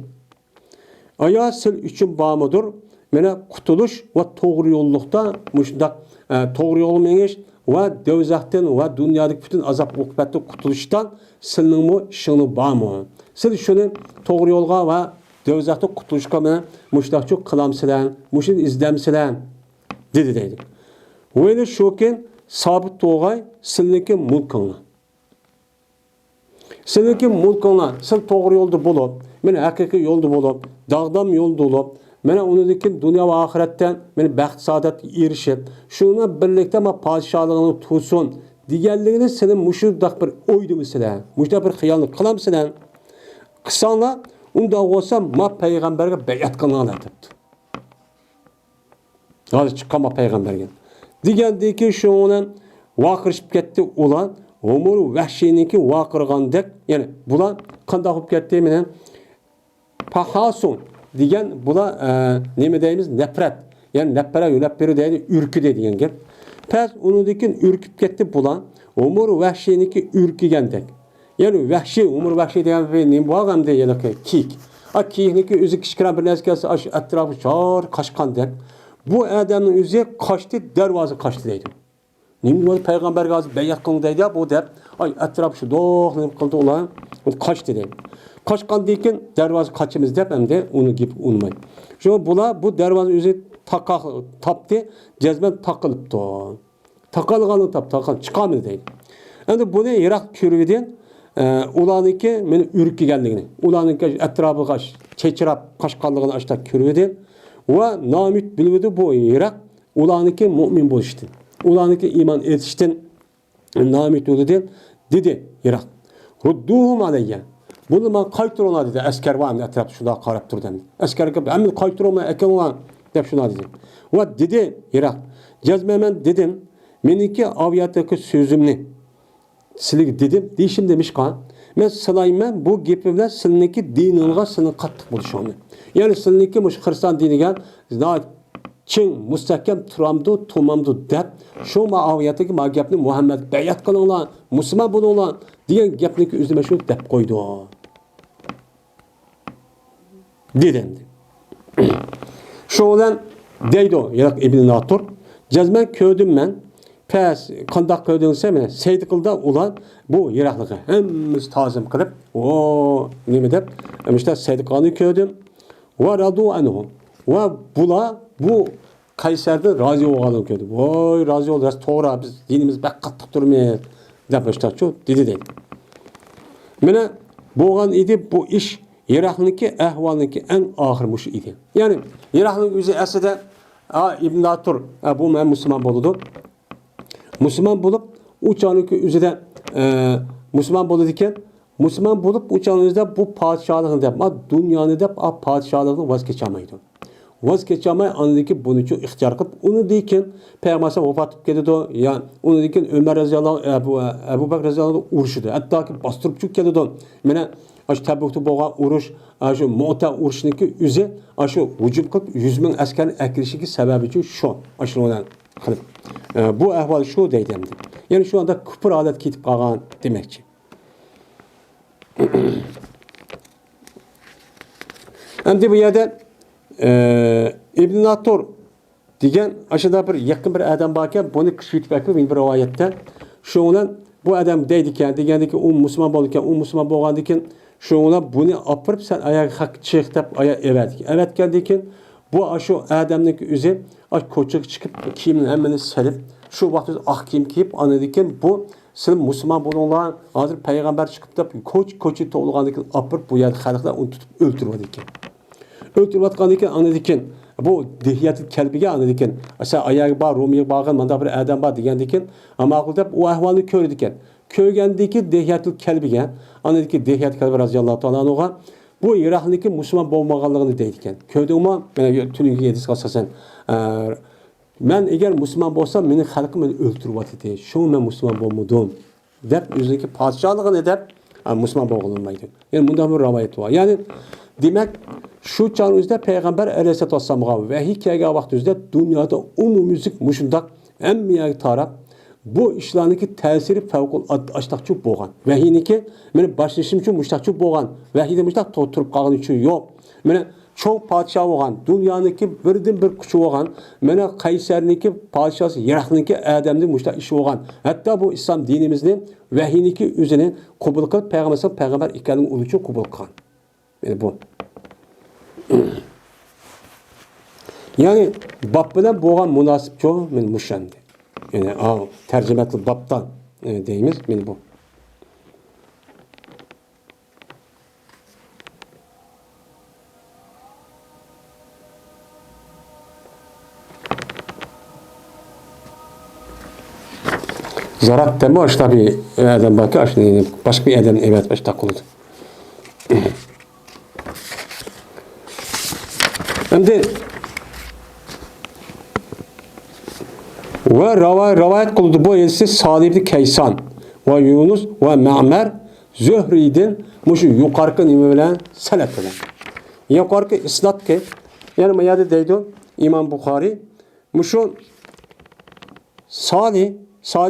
Aya sil üçün bağımıdır. Mene kutuluş ve doğru yollukta muşdak doğru yol meğiş ve devzakten ve dünyadaki bütün azap ukbetli kutuluştan silinin mu şunu bağımı. Sil şunu doğru yolga ve devzakta kutuluşka mene muşdakçı kılamsilen, muşin izlemsilen dedi deydi. Öyle şoken sabit doğay silinki mulkınla. Silinki mulkınla sil doğru yolda bulup, mene hakiki yolda bulup, dağdam yolda bulup, mene onudaki dünya ve ahiretten mene baxt saadet erişip, şuna birlikte ma padişahlığını tutsun, diğerlerini senin muşudak bir oydu mesela, muşudak bir hıyalını kılamsilen, kısanla, onda olsa ma peygamberge beyat kılığına etipti. Hadi çıkama peygamberge. Degandeki şuna vaqırışıp ketdi ulan, umur vahşininki vaqırgandek, yani bular qanday olib ketdi menen pahasun degan bular nima deymiz nafrat, yani nafara yo'lab beri deydi, ürküde degan gap. Pes unudikin ürküp ketdi bular, umur vahşininki ürkigandek. Yani vahşi, umur vahşi degan nima bo'lgan deydi kiyik. A kiyikniki o'zi kichkina bir narsa kelsa, atrofi chor qashqandek. Bu adamın yüzü kaçtı, dervazı kaçtı deydi. Nima peygamber gazi beyat kılın deydi, bu dep, ay etraf şu doğru kıldı olan, kaçtı deydi. Kaçkan deyken dervazı kaçımız dep, hem de onu gibi unmayın. Şu bu dervazı yüzü taptı, cezmen takılıptı. Takılganı takıl, çıkamıyor deydi. Şimdi bunu Irak körüden, ulanınki meni ürkü geldiğini, ulanınki etrafı kaç, çeçirap kaçkanlığını açta körüden, ve namit bilmedi bu Irak, ulanınki mümin buluştu. Ulanınki iman etiştin, namit oldu dedi Irak. Rudduhum aleyye. Bunu ben kayıttır ona dedi. Esker var mı etrafı şurada karap dur dedi. Esker gibi emin kayıttır ona eken olan deyip şuna dedi. Ve dedi Irak. Cezmemen dedim. Meniki aviyattaki sözümni silik dedim. Deyişim demiş kan. Men sılayman bu gepimler siliniki dinilga sinin kattık buluşumu. Yani siliniki muş Hristiyan dinigen Çin müstahkem turamdı, tumamdı dep, şu ma'aviyattaki ma gapni Muhammed beyat kılınlar, Müslüman bulunlar diyen gapniki üzerine şu dep koydu. Dedim. Şu olan deydi o, Irak İbn Natur, cezmen köydüm men, pes kandak köydünse mene, seydi kılda ulan bu Iraklığı hemiz tazim kılıp, o nemi dep, işte seydi kanı köydüm, ve radu anhu, ve bula bu Kayser'de razı olganı köydü. Vay razı oldu, toğra biz dinimiz bek kattık durmayız. Demişler çok dedi değil. Mene boğan idi bu iş Irak'nınki ahvalınki en ahırmış idi. Yani Irak'nın yüzü esede İbn Natur bu men Müslüman boludu. Müslüman bulup uçağınınki yüzüde Müslüman boludu iken Müslüman bulup uçağınızda bu padişahlığını dep, dünyanı dep padişahlığını vazgeçemeydi. Vazgeçemey anladaki bunu çok ihtiyar kılıp onu deyken Peygamber vefat geldi ya onu deyken Ömer radıyallahu Ebu Bekir radıyallahu uruşudu. Hatta ki bastırıp çok geldi mene aş Tebuk'ta boğa uruş aşı Mu'ta uruşunki yüzü aşı vücub kılıp 100.000 askerin ekilişiki sebebi için şu aşı olan kılıp bu ehval şu deydi. Yani şu anda küfür adet kitip kalgan demekçi. Hem de bu yerde İbn Natur degan aşağıda bir yakın bir adam varken bunu kışıt bakıp bir rivayette şu olan bu adam deydiken degandiki o Müslüman bolurken o Müslüman bolgandiken şu olan bunu apırıp sen ayak hak çıktap ayak evet geldiken bu aşı adamniki yüzü aş koçuk çıkıp kimin hemen selip şu vakti ah kim kiyip anadiken bu sen Müslüman bolunlar hazır peygamber çıkıp da koçu to'lgandiken apırıp bu yer halklar onu tutup öldürüyordiken. Öldürüp atqandiken anadiken bu dehiyat kelbiga anadiken asa ayağı bar Rumiye bağın manda bir adam bar degandiken ama deb o ahvolni ko'rdikan. Ko'rgandiki dehiyatul kelbiga anadiki dehiyat kelbi roziyallohu taolo anhuga bu Irakniki Müslüman bo'lmaganligini deydikan. Ko'rdingmi? Mana tuningi yedis asosan men agar Müslüman bo'lsam meni xalqim meni o'ldirib atdi. Shu men Müslüman bo'lmadim deb o'ziniki podshohligini deb Müslüman bo'lolmaydi. Yani bunda bir rivayet var. Yani demek şu çağımızda Peygamber Aleyhisselatü Vesselam'a vahiy kelgan vaqtimizda dünyada umumyüzük muşundak emmiyak taraf bu işlarniki ta'siri favqulodda ashtaqchi bo'lgan. Vahiyniki meni boshlashim uchun mushtaqchi bo'lgan. Vahiyda mushtaq turib qolgani uchun yo'q. Mana çoğ padişah olgan, dünyaniki birden bir kuchu olgan, mena Kayserniki padişahı Irak'niki adamdi muşta iş olgan. Hatta bu İslam dinimizni vahiyiniki üzerine kabul kılıp peygamber ikanın ulucu kabul kılan. Yani bu. Yani bab bilen boğan münasip çoğu men muşandı. Yani tercümetli babdan deyimiz men bu. Zarat deme işte bir adam bakıyor, başka bir adam evet başta kuludu. Şimdi ve rivayet kıldı bu elsi Salih ibn Kaysan ve Yunus ve Ma'mer Zühri'den muşu yukarıki nime bilen senet bilen. Yukarıki isnat ki yani mayada deydi İmam Bukhari muşu Salih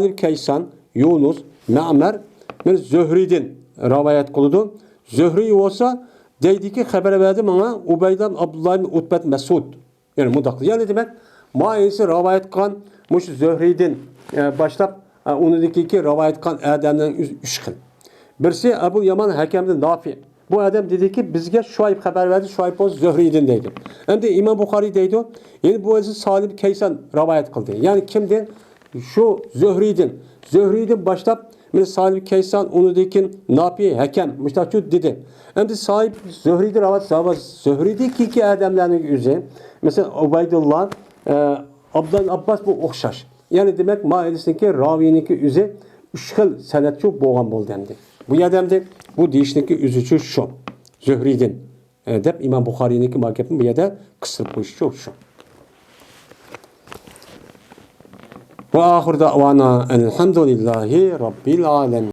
ibn Kaysan Yunus Ma'mer ve Zühri'den rivayet kıldı. Zühri olsa deydi ki haber verdi bana Ubeydan Abdullah ibn Utbet Mesud. Yani mudaklı. Yani demek maayesi rivayet kan muş Zühri'den başlap onudaki rivayet kan adamdan 3 xil. Birisi Ebu Yaman Hakem'den Nafi. Bu adam dedi ki bizge Şuayb haber verdi. Şuayb o Zühri'den deydi. Hem de İmam Bukhari deydi. Yani bu elsi Salih Kaysan rivayet kıldı. Yani kimden? Şu Zühri'den. Zühri'den başlap Salih Kaysan onudaki Nafi Hakem müştaçut dedi. Hem de sahip Zühri'de rivayet Zühri'deki iki adamların yüzü. Mesela Ubeydullah Abdullah Abbas bu okşaş. Yani demek mailesindeki ravininki yüzü 3 xil sanatçı boğan boldu hem de. Bu adamda bu deyişindeki üzücü şu. Zühri'den. Dep İmam Bukhari'ninki makepin bu yada kısır bu şu. Ve ahir da'vana elhamdülillahi rabbil alemin.